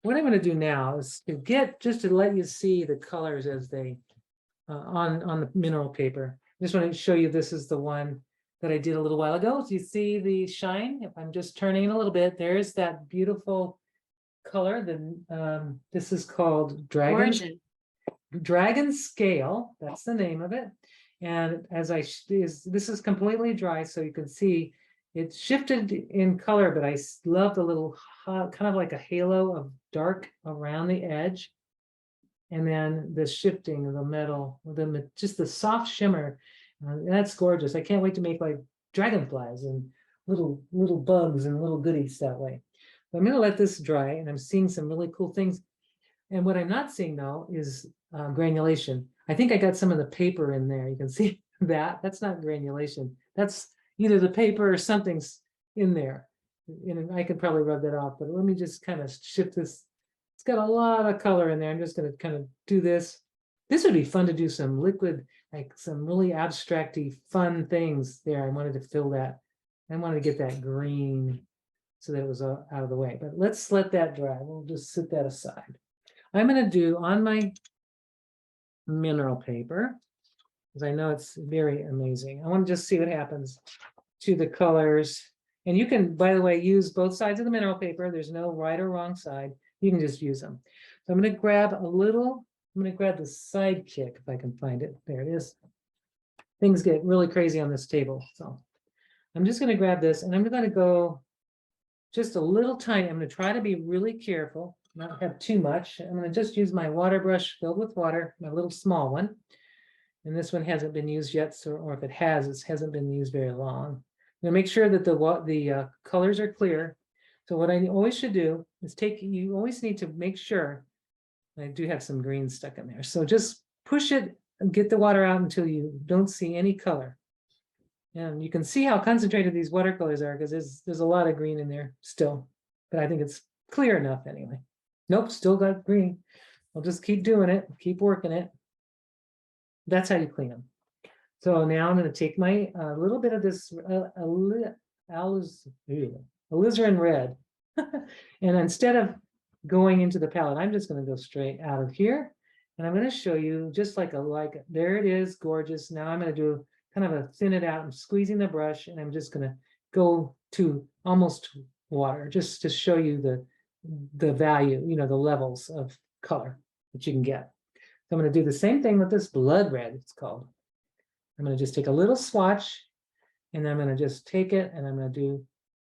what I'm going to do now is to just to let you see the colors as they on the mineral paper. I just want to show you, this is the one that I did a little while ago. So you see the shine. If I'm just turning it a little bit, there's that beautiful color. This is called Dragon Scale. That's the name of it. And this is completely dry, so you can see it shifted in color, but I love the little kind of like a halo of dark around the edge. And then the shifting of the metal, just the soft shimmer. That's gorgeous. I can't wait to make like dragonflies and little bugs and little goodies that way. But I'm going to let this dry, and I'm seeing some really cool things. And what I'm not seeing now is granulation. I think I got some of the paper in there. You can see that. That's not granulation. That's either the paper or something's in there. And I could probably rub that off, but let me just kind of shift this. It's got a lot of color in there. I'm just going to kind of do this. This would be fun to do some liquid, like some really abstracty, fun things there. I wanted to fill that. I wanted to get that green so that it was out of the way. But let's let that dry. We'll just set that aside. I'm going to do on my mineral paper, because I know it's very amazing. I want to just see what happens to the colors. And you can, by the way, use both sides of the mineral paper. There's no right or wrong side. You can just use them. So I'm going to grab the Sidekick if I can find it. There it is. Things get really crazy on this table. So I'm just going to grab this, and I'm going to go just a little tiny. I'm going to try to be really careful, not have too much. I'm going to just use my water brush filled with water, my little small one. And this one hasn't been used yet, so, or if it has, it hasn't been used very long. I'm going to make sure that the colors are clear. So what I always should do is you always need to make sure, I do have some green stuck in there. So just push it and get the water out until you don't see any color. And you can see how concentrated these watercolors are, because there's a lot of green in there still, but I think it's clear enough anyway. Nope, still got green. I'll just keep doing it, keep working it. That's how you clean them. So now I'm going to take my little bit of this alizarin red, and instead of going into the palette, I'm just going to go straight out of here, and I'm going to show you just like there it is, gorgeous. Now I'm going to do kind of a thin it out. I'm squeezing the brush, and I'm just going to go to almost water, just to show you the value, the levels of color that you can get. So I'm going to do the same thing with this blood red, it's called. I'm going to just take a little swatch, and I'm going to just take it, and I'm going to do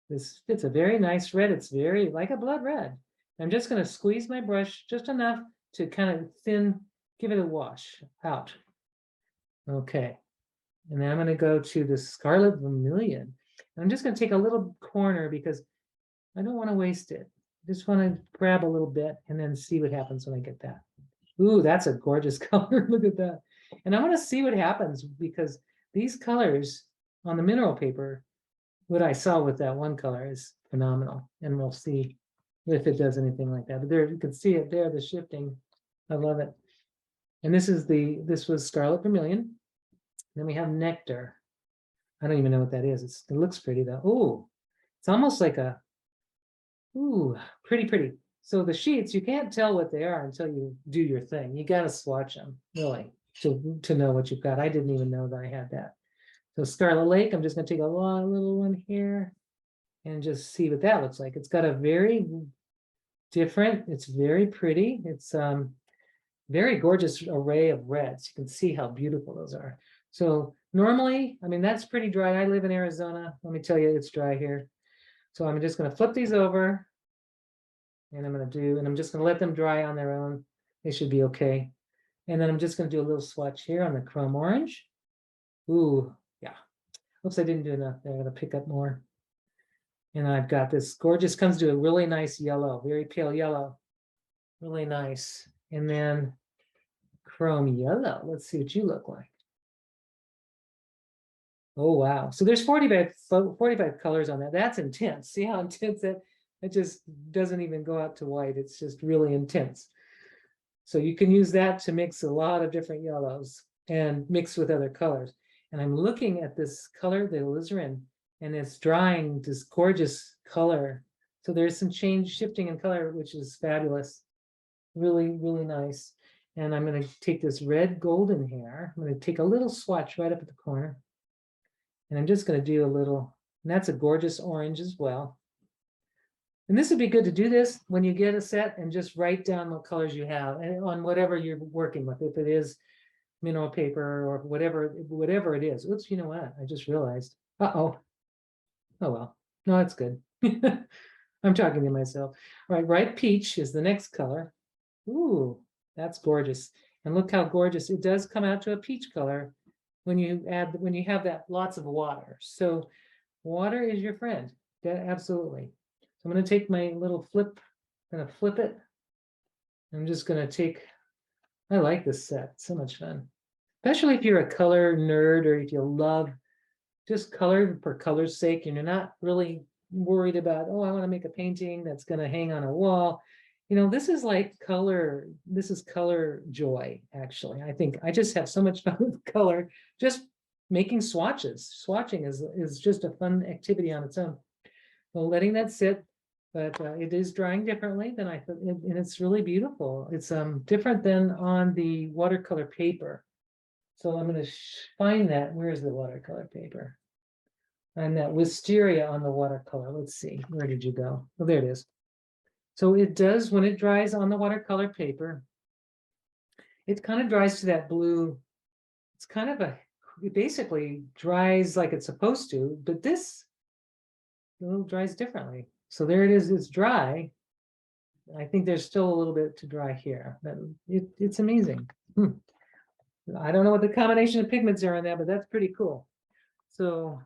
this. It's a very nice red. It's very like a blood red. I'm just going to squeeze my brush just enough to kind of give it a wash out. Okay. And then I'm going to go to the Scarlet Vermilion. I'm just going to take a little corner because I don't want to waste it. Just want to grab a little bit and then see what happens when I get that. Ooh, that's a gorgeous color. Look at that. And I want to see what happens because these colors on the mineral paper, what I saw with that one color is phenomenal. And we'll see if it does anything like that. But there, you can see it there, the shifting. I love it. And this was Scarlet Vermilion. Then we have Nectar. I don't even know what that is. It looks pretty though. Oh, it's almost like a, ooh, pretty. So the sheets, you can't tell what they are until you do your thing. You got to swatch them, really, to know what you've got. I didn't even know that I had that. So Scarlet Lake, I'm just going to take a little one here and just see what that looks like. It's got a very different, it's very pretty. It's very gorgeous array of reds. You can see how beautiful those are. So normally, I mean, that's pretty dry. I live in Arizona. Let me tell you, it's dry here. So I'm just going to flip these over. And I'm just going to let them dry on their own. They should be okay. And then I'm just going to do a little swatch here on the chrome orange. Ooh, yeah. Oops, I didn't do enough there. I'm going to pick up more. And I've got this gorgeous, comes to a really nice yellow, very pale yellow. Really nice. And then chrome yellow. Let's see what you look like. Oh, wow. So there's 45 colors on that. That's intense. See how intense that? It just doesn't even go out to white. It's just really intense. So you can use that to mix a lot of different yellows and mix with other colors. And I'm looking at this color, the alizarin, and it's drying this gorgeous color. So there's some shifting in color, which is fabulous. Really, really nice. And I'm going to take this red golden hair. I'm going to take a little swatch right up at the corner. And I'm just going to do a little, and that's a gorgeous orange as well. And this would be good to do this when you get a set and just write down what colors you have and on whatever you're working with. If it is mineral paper or whatever it is. Oops, you know what? I just realized. Uh-oh. Oh, well. No, that's good. I'm talking to myself. All right, ripe peach is the next color. Ooh, that's gorgeous. And look how gorgeous. It does come out to a peach color when you have that lots of water. So water is your friend. Absolutely. So I'm going to take my little flip, I'm going to flip it. I'm just going to take, I like this set, so much fun. Especially if you're a color nerd or if you love just color for color's sake and you're not really worried about, oh, I want to make a painting that's going to hang on a wall. You know, this is like color, this is color joy, actually. I think I just have so much fun with color, just making swatches. Swatching is just a fun activity on its own. Well, letting that sit, but it is drying differently than I thought, and it's really beautiful. It's different than on the watercolor paper. So I'm going to find that. Where's the watercolor paper? And that wisteria on the watercolor. Let's see. Where did you go? Oh, there it is. So it does, when it dries on the watercolor paper, it kind of dries to that blue. It's kind of it basically dries like it's supposed to, but this dries differently. So there it is, it's dry. I think there's still a little bit to dry here, but it's amazing. I don't know what the combination of pigments are on that, but that's pretty cool. So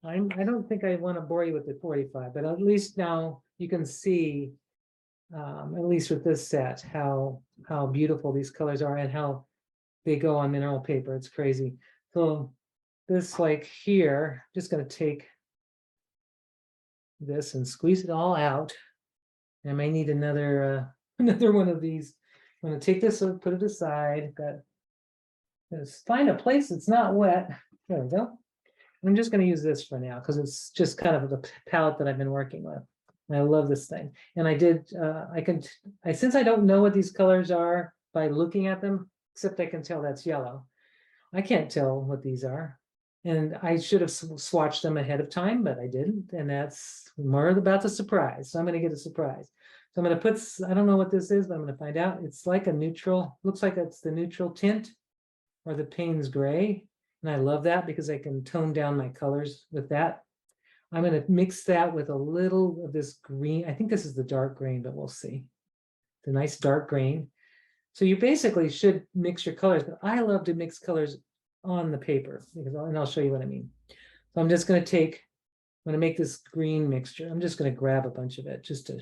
I don't think I want to bore you with the 45, but at least now you can see, at least with this set, how beautiful these colors are and how they go on mineral paper. It's crazy. So this, like here, just going to take this and squeeze it all out. I may need another one of these. I'm going to take this and put it aside. Just find a place that's not wet. There we go. I'm just going to use this for now because it's just kind of the palette that I've been working with. And I love this thing. And since I don't know what these colors are by looking at them, except I can tell that's yellow. I can't tell what these are. And I should have swatched them ahead of time, but I didn't. And that's more about the surprise. So I'm going to get a surprise. So I'm going to put, I don't know what this is, but I'm going to find out. It's like a neutral, looks like it's the neutral tint or the Payne's gray. And I love that because I can tone down my colors with that. I'm going to mix that with a little of this green. I think this is the dark green, but we'll see. The nice dark green. So you basically should mix your colors, but I love to mix colors on the paper, and I'll show you what I mean. So I'm just going to make this green mixture. I'm just going to grab a bunch of it just to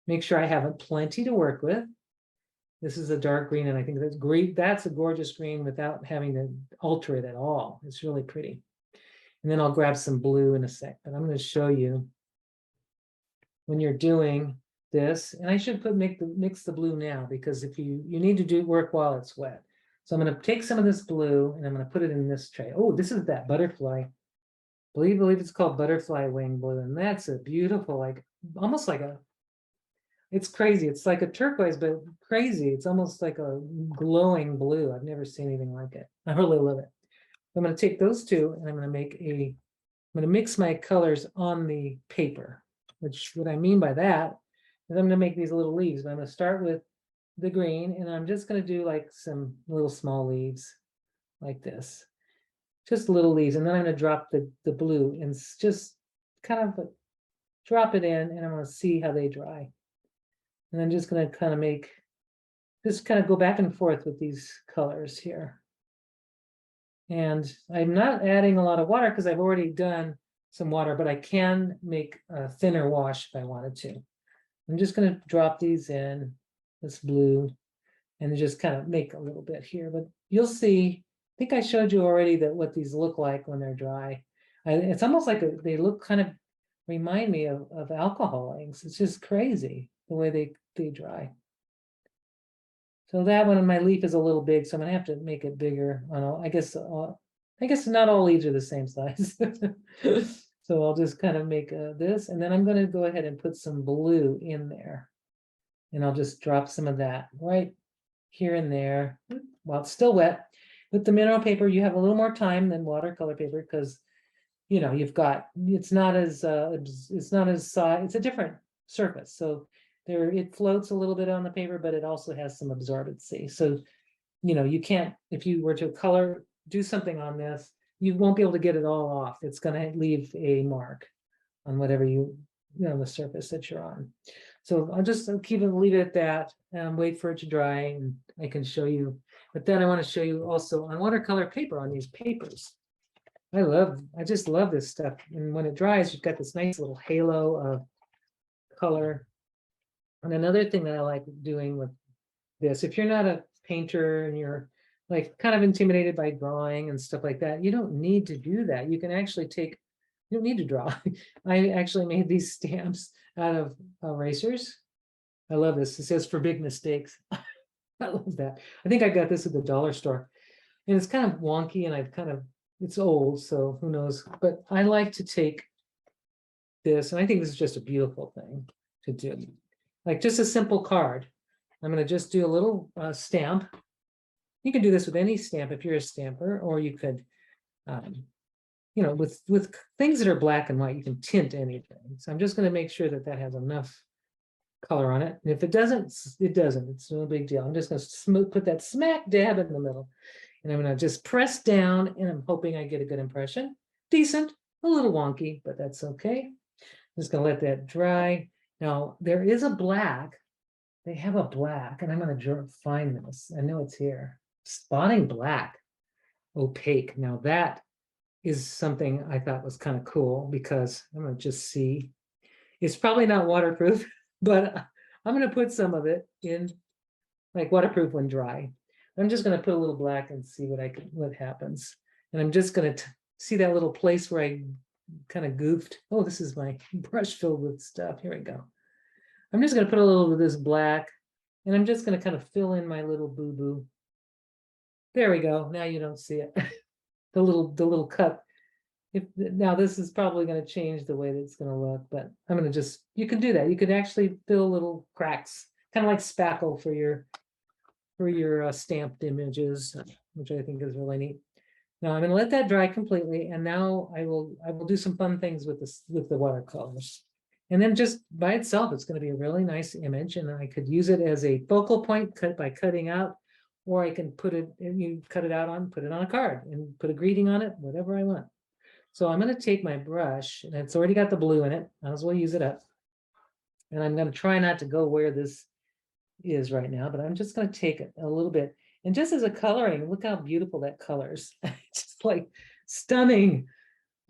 make sure I have plenty to work with. This is a dark green, and I think that's great. That's a gorgeous green without having to alter it at all. It's really pretty. And then I'll grab some blue in a sec, but I'm going to show you when you're doing this, and I should mix the blue now, because if you need to do work while it's wet. So I'm going to take some of this blue and I'm going to put it in this tray. Oh, this is that butterfly. I believe it's called butterfly wing blue, and that's a beautiful, like almost like it's crazy. It's like a turquoise, but crazy. It's almost like a glowing blue. I've never seen anything like it. I really love it. I'm going to take those two and I'm going to mix my colors on the paper, which what I mean by that is I'm going to make these little leaves. I'm going to start with the green, and I'm just going to do like some little small leaves like this, just little leaves. And then I'm going to drop the blue and just kind of drop it in, and I'm going to see how they dry. And I'm just going to kind of go back and forth with these colors here. And I'm not adding a lot of water because I've already done some water, but I can make a thinner wash if I wanted to. I'm just going to drop these in, this blue, and just kind of make a little bit here. But you'll see, I think I showed you already that what these look like when they're dry. It's almost like they look kind of, remind me of alcohol inks. It's just crazy the way they dry. So that one, my leaf is a little big, so I'm gonna have to make it bigger on all. I guess not all leaves are the same size. So I'll just kind of make this, and then I'm gonna go ahead and put some blue in there. And I'll just drop some of that right here and there while it's still wet. With the mineral paper, you have a little more time than watercolor paper, because it's a different surface. So it floats a little bit on the paper, but it also has some absorbency. So, you can't, if you were to do something on this, you won't be able to get it all off. It's going to leave a mark on whatever the surface that you're on. So I'll just leave it at that and wait for it to dry, and I can show you. But then I want to show you also on watercolor paper, on these papers. I just love this stuff. And when it dries, you've got this nice little halo of color. And another thing that I like doing with this, if you're not a painter and you're like kind of intimidated by drawing and stuff like that, you don't need to do that. You can actually you don't need to draw. I actually made these stamps out of erasers. I love this. It says for big mistakes. I love that. I think I got this at the dollar store, and it's kind of wonky, and it's old, so who knows, but I like to take this, and I think this is just a beautiful thing to do. Like just a simple card. I'm going to just do a little stamp. You can do this with any stamp if you're a stamper, or you could, with things that are black and white, you can tint anything. So I'm just going to make sure that has enough color on it. And if it doesn't, it doesn't. It's no big deal. I'm just going to put that smack dab in the middle. And I'm going to just press down, and I'm hoping I get a good impression. Decent, a little wonky, but that's okay. I'm just going to let that dry. Now, there is a black. They have a black, and I'm going to find this. I know it's here. Spotting black, opaque. Now, that is something I thought was kind of cool, because I'm going to just see. It's probably not waterproof, but I'm going to put some of it in, like waterproof when dry. I'm just going to put a little black and see what happens. And I'm just going to see that little place where I kind of goofed. Oh, this is my brush filled with stuff. Here we go. I'm just going to put a little of this black, and I'm just going to kind of fill in my little boo-boo. There we go. Now you don't see it. the little cut. Now this is probably going to change the way that it's going to look, but I'm going to you can do that. You could actually fill little cracks, kind of like spackle for your stamped images, which I think is really neat. Now I'm going to let that dry completely, and now I will do some fun things with the watercolors. And then just by itself, it's going to be a really nice image, and I could use it as a focal point by cutting out, or I can put it, and you cut it out put it on a card and put a greeting on it, whatever I want. So I'm going to take my brush, and it's already got the blue in it. Might as well use it up. And I'm going to try not to go where this is right now, but I'm just going to take it a little bit. And just as a coloring, look how beautiful that colors. Just like stunning.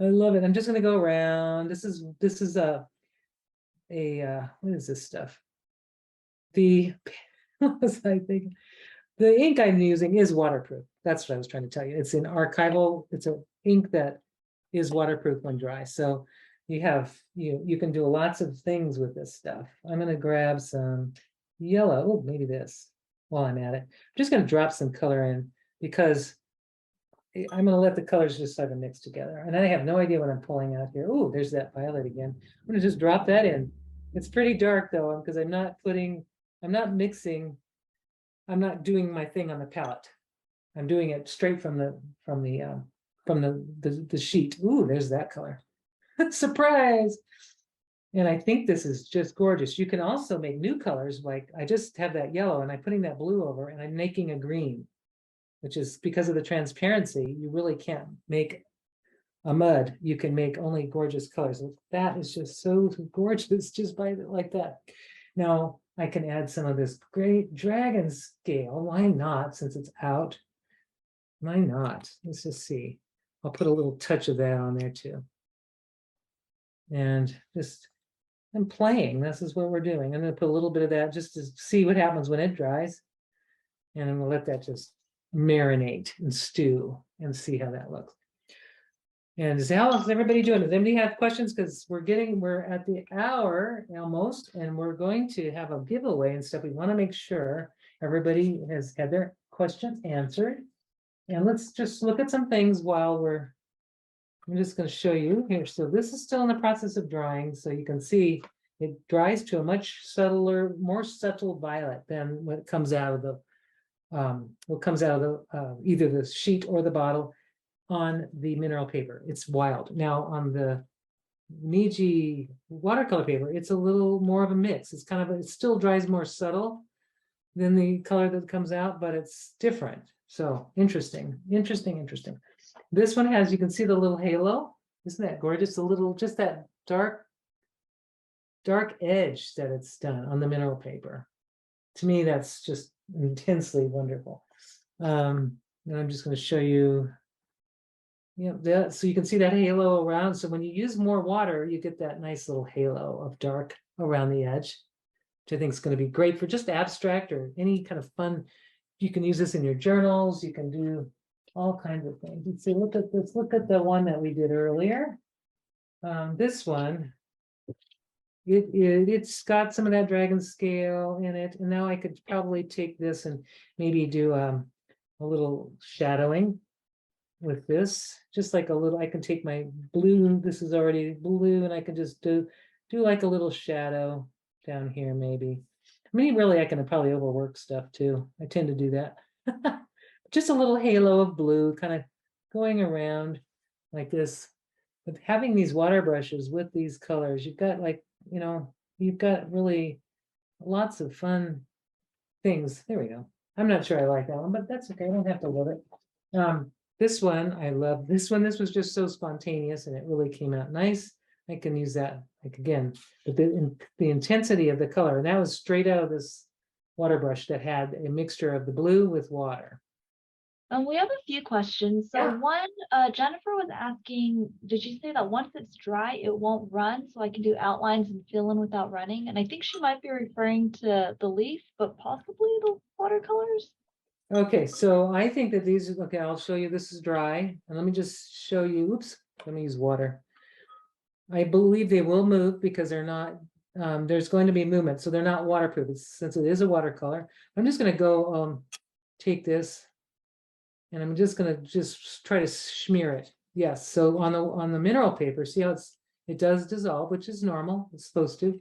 I love it. I'm just going to go around. This is a what is this stuff? The what was I thinking? The ink I'm using is waterproof. That's what I was trying to tell you. It's an archival. It's an ink that is waterproof when dry. So you can do lots of things with this stuff. I'm going to grab some yellow. Oh, maybe this while I'm at it. I'm just going to drop some color in because I'm going to let the colors just sort of mix together. And I have no idea what I'm pulling out here. Oh, there's that violet again. I'm going to just drop that in. It's pretty dark though, because I'm not mixing. I'm not doing my thing on the palette. I'm doing it straight from the sheet. Ooh, there's that color. Surprise! And I think this is just gorgeous. You can also make new colors. Like I just have that yellow and I'm putting that blue over and I'm making a green, which is because of the transparency. You really can't make a mud. You can make only gorgeous colors. That is just so gorgeous just by like that. Now I can add some of this great dragon scale. Why not? Since it's out. Why not? Let's just see. I'll put a little touch of that on there too. And just, I'm playing. This is what we're doing. I'm going to put a little bit of that just to see what happens when it dries. And I'm going to let that just marinate and stew and see how that looks. And how's everybody doing? Does anybody have questions? Because we're at the hour almost, and we're going to have a giveaway and stuff. We want to make sure everybody has had their questions answered. And let's just look at some things while I'm just going to show you here. So this is still in the process of drying. So you can see it dries to a much subtler, more subtle violet than what comes out of either the sheet or the bottle on the mineral paper. It's wild. Now on the Niji watercolor paper, it's a little more of a mix. It's it still dries more subtle than the color that comes out, but it's different. So interesting. This one has, you can see the little halo. Isn't that gorgeous? Just that dark edge that it's done on the mineral paper. To me, that's just intensely wonderful. And I'm just going to show you. Yeah, so you can see that halo around. So when you use more water, you get that nice little halo of dark around the edge, which I think is going to be great for just abstract or any kind of fun. You can use this in your journals. You can do all kinds of things. Let's see, look at this. Look at the one that we did earlier. This one, it's got some of that dragon scale in it. And now I could probably take this and maybe do a little shadowing with this, just like a little. I can take my blue, this is already blue, and I can just do like a little shadow down here maybe. I mean, really, I can probably overwork stuff too. I tend to do that. Just a little halo of blue kind of going around like this. But having these water brushes with these colors, you've got you've got really lots of fun things. There we go. I'm not sure I like that one, but that's okay. I don't have to love it. This one, I love this one. This was just so spontaneous and it really came out nice. I can use that like again, but the intensity of the color, and that was straight out of this water brush that had a mixture of the blue with water. We have a few questions. So Yeah. one, Jennifer was asking, did you say that once it's dry, it won't run? So I can do outlines and fill in without running? And I think she might be referring to the leaf, but possibly the watercolors. Okay, so I think that these, okay, I'll show you, this is dry. And let me just show you, oops, let me use water. I believe they will move because they're not, there's going to be movement. So they're not waterproof. Since it is a watercolor, I'm just going to go take this and I'm just going to try to smear it. Yes, so on the mineral paper, see how it does dissolve, which is normal. It's supposed to,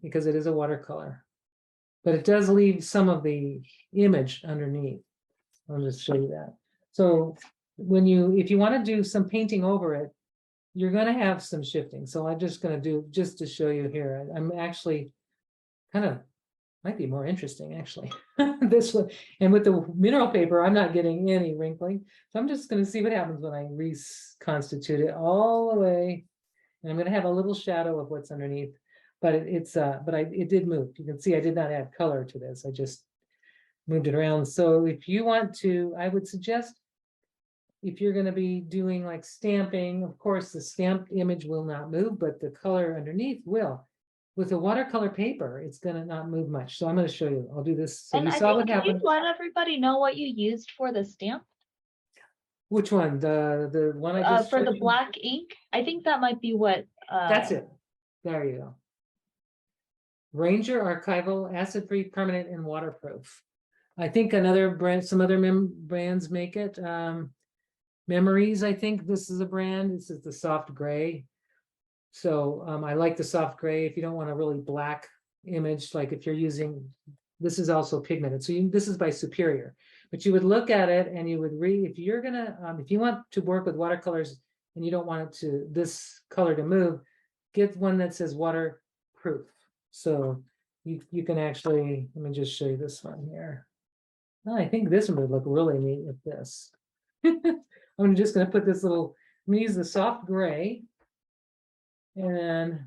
because it is a watercolor. But it does leave some of the image underneath. I'll just show you that. So if you want to do some painting over it, you're going to have some shifting. So I'm just going to do, just to show you here, I'm actually might be more interesting actually. This one, and with the mineral paper, I'm not getting any wrinkling. So I'm just going to see what happens when I reconstitute it all the way. And I'm going to have a little shadow of what's underneath. But it did move. You can see I did not add color to this. I just moved it around. So if you want to, I would suggest if you're going to be doing like stamping, of course, the stamped image will not move, but the color underneath will. With a watercolor paper, it's going to not move much. So I'm going to show you. I'll do this. So And you I saw think, what can you happened. let everybody know what you used for the stamp? Which one? The one I just For showed the you? black ink? I think that might be what. That's it. There you go. Ranger Archival, acid-free, permanent, and waterproof. I think another brand, some other brands make it. Memories, I think this is a brand. This is the soft gray. So I like the soft gray. If you don't want a really black image, like if you're using, this is also pigmented. So this is by Superior. But you would look at it and you would read, if you're gonna, if you want to work with watercolors and you don't want it to, this color to move, get one that says waterproof. So you can actually, let me just show you this one here. Oh, I think this one would look really neat with this. I'm just gonna put this little, I'm gonna use the soft gray. And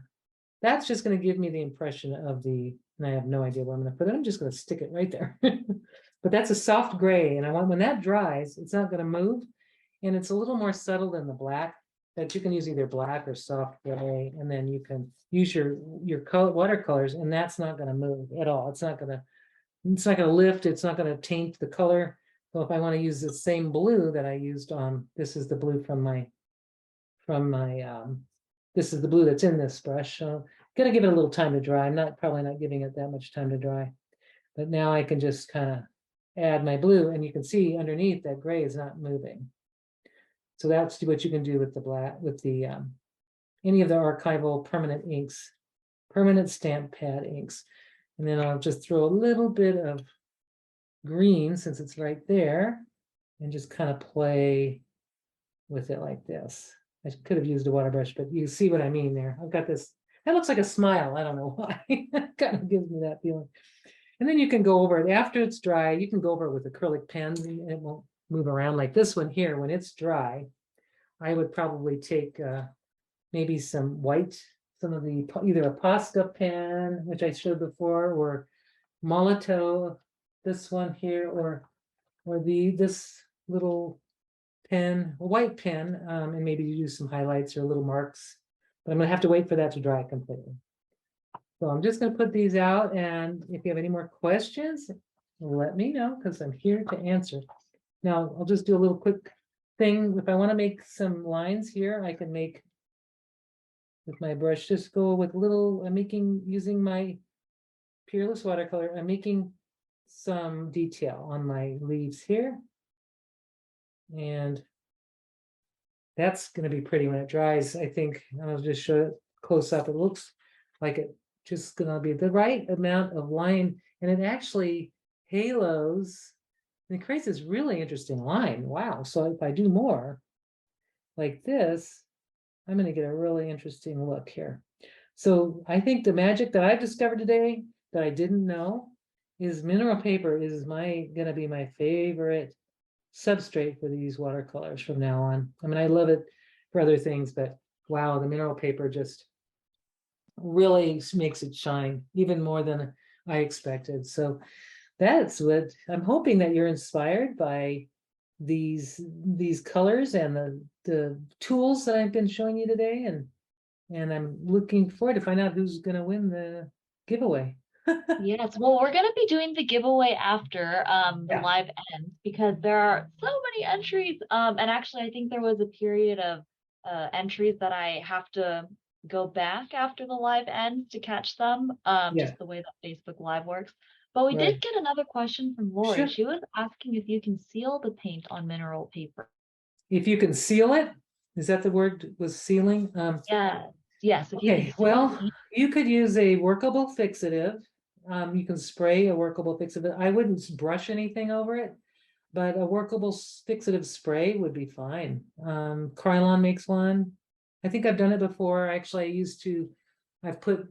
that's just gonna give me the impression of the, and I have no idea where I'm gonna put it. I'm just gonna stick it right there. But that's a soft gray, and I want, when that dries, it's not gonna move. And it's a little more subtle than the black, that you can use either black or soft gray, and then you can use your color watercolors, and that's not gonna move at all. It's not gonna lift, it's not gonna taint the color. So if I want to use the same blue that I used on, this is the blue from my this is the blue that's in this brush. So gonna give it a little time to dry. I'm probably not giving it that much time to dry. But now I can just kind of add my blue, and you can see underneath that gray is not moving. So that's what you can do with the black, with the any of the archival permanent inks, permanent stamp pad inks. And then I'll just throw a little bit of green, since it's right there, and just kind of play with it like this. I could have used a water brush, but you see what I mean there. I've got this, that looks like a smile. I don't know why. It kind of gives me that feeling. And then you can go over it after it's dry. You can go over it with acrylic pens, and it won't move around like this one here. When it's dry, I would probably take maybe some white, some of the, either a Posca pen, which I showed before, or Molotow, this one here, or this little pen, a white pen, and maybe you use some highlights or little marks. But I'm gonna have to wait for that to dry completely. So I'm just gonna put these out, and if you have any more questions, let me know, because I'm here to answer. Now, I'll just do a little quick thing. If I want to make some lines here, I can make with my brush, just go with little, I'm using my Peerless Watercolor, I'm making some detail on my leaves here. And that's going to be pretty when it dries. I think I'll just show it close up. It looks like it just going to be the right amount of line, and it actually halos, and it creates this really interesting line. Wow. So if I do more like this, I'm going to get a really interesting look here. So I think the magic that I've discovered today that I didn't know is mineral paper is going to be my favorite substrate for these watercolors from now on. I mean, I love it for other things, but wow, the mineral paper just really makes it shine even more than I expected. So that's what I'm hoping, that you're inspired by these colors and the tools that I've been showing you today, and I'm looking forward to find out who's going to win the giveaway. Yes, well, we're going to be doing the giveaway after the live ends, because there are so many entries. And actually, I think there was a period of entries that I have to go back after the live ends to catch them, just the way that Facebook Live works. But we did get another question from Lori. Sure. She was asking if you can seal the paint on mineral paper. If you can seal it, is that the word, was sealing? Yes. Okay, well, you could use a workable fixative. You can spray a workable fixative. I wouldn't brush anything over it, but a workable fixative spray would be fine. Krylon makes one. I think I've done it before. Actually, I've put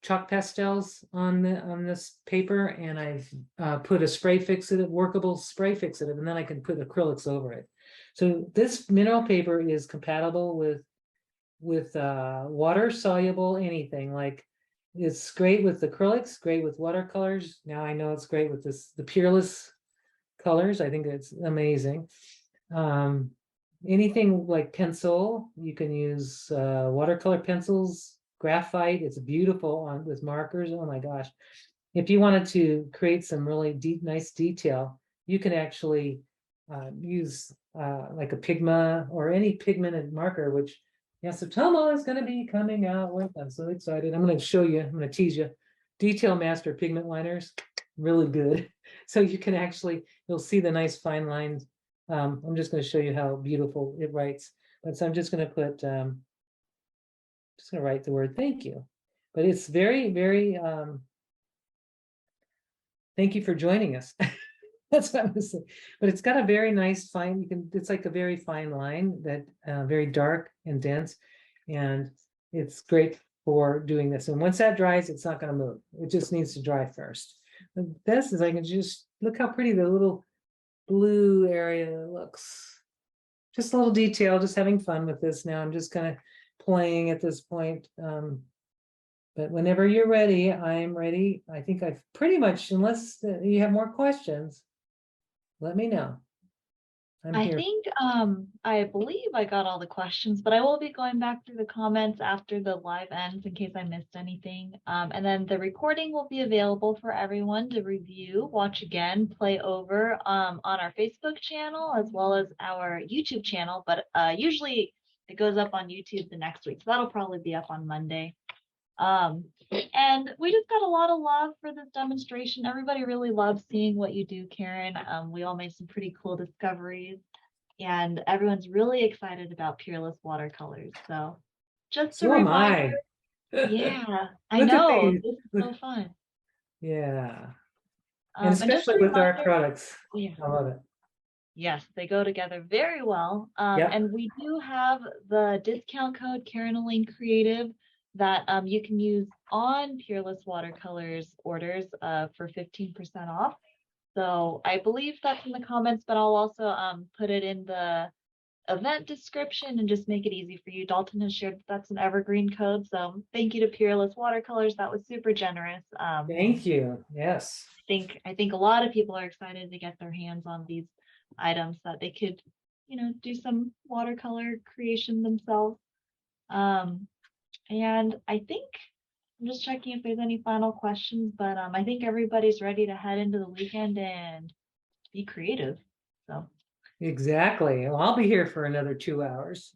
chalk pastels on this paper, and I've put a spray fixative, workable spray fixative, and then I can put acrylics over it. So this mineral paper is compatible with water soluble anything. Like It's great with acrylics, great with watercolors. Now I know it's great with the Peerless colors. I think it's amazing. Anything like pencil, you can use watercolor pencils, graphite. It's beautiful on with markers. Oh my gosh. If you wanted to create some really deep, nice detail, you can actually use like a Pigma or any pigmented marker, which Yasutomo is going to be coming out with. I'm so excited. I'm going to show you, I'm going to tease you. Detail Master pigment liners, really good. So you can actually, you'll see the nice fine lines. I'm just going to show you how beautiful it writes. But so I'm just going to put, just going to write the word thank you. But it's very, very, thank you for joining us. That's what I'm gonna say. But it's got a very nice fine, it's like a very fine line that very dark and dense. And it's great for doing this. And once that dries, it's not gonna move. It just needs to dry first. The best is I can just, look how pretty the little blue area looks. Just a little detail, just having fun with this now. I'm just kind of playing at this point. But whenever you're ready, I'm ready. I think I've pretty much, unless you have more questions, let me know. I'm I here. think I believe I got all the questions, but I will be going back through the comments after the live ends in case I missed anything. And then the recording will be available for everyone to review, watch again, play over on our Facebook channel as well as our YouTube channel. But usually it goes up on YouTube the next week, so that'll probably be up on Monday. And we just got a lot of love for this demonstration. Everybody really loves seeing what you do, Karen. We all made some pretty cool discoveries, and everyone's really excited about Peerless Watercolors. So just a So am reminder, I. yeah, I Look at know these. this is so fun. Yeah. And And just a especially with our reminder, products. yeah, I love it. yes, they go together very well. Yep. And we do have the discount code Caroline Creative that you can use on Peerless Watercolors orders for 15% off. So I believe that's in the comments, but I'll also put it in the event description and just make it easy for you. Dalton has shared that's an evergreen code. So thank you to Peerless Watercolors. That was super generous. Thank you. Yes. I think a lot of people are excited to get their hands on these items that they could, do some watercolor creation themselves. And I think I'm just checking if there's any final questions, but I think everybody's ready to head into the weekend and be creative. So Exactly. Well, I'll be here for another 2 hours.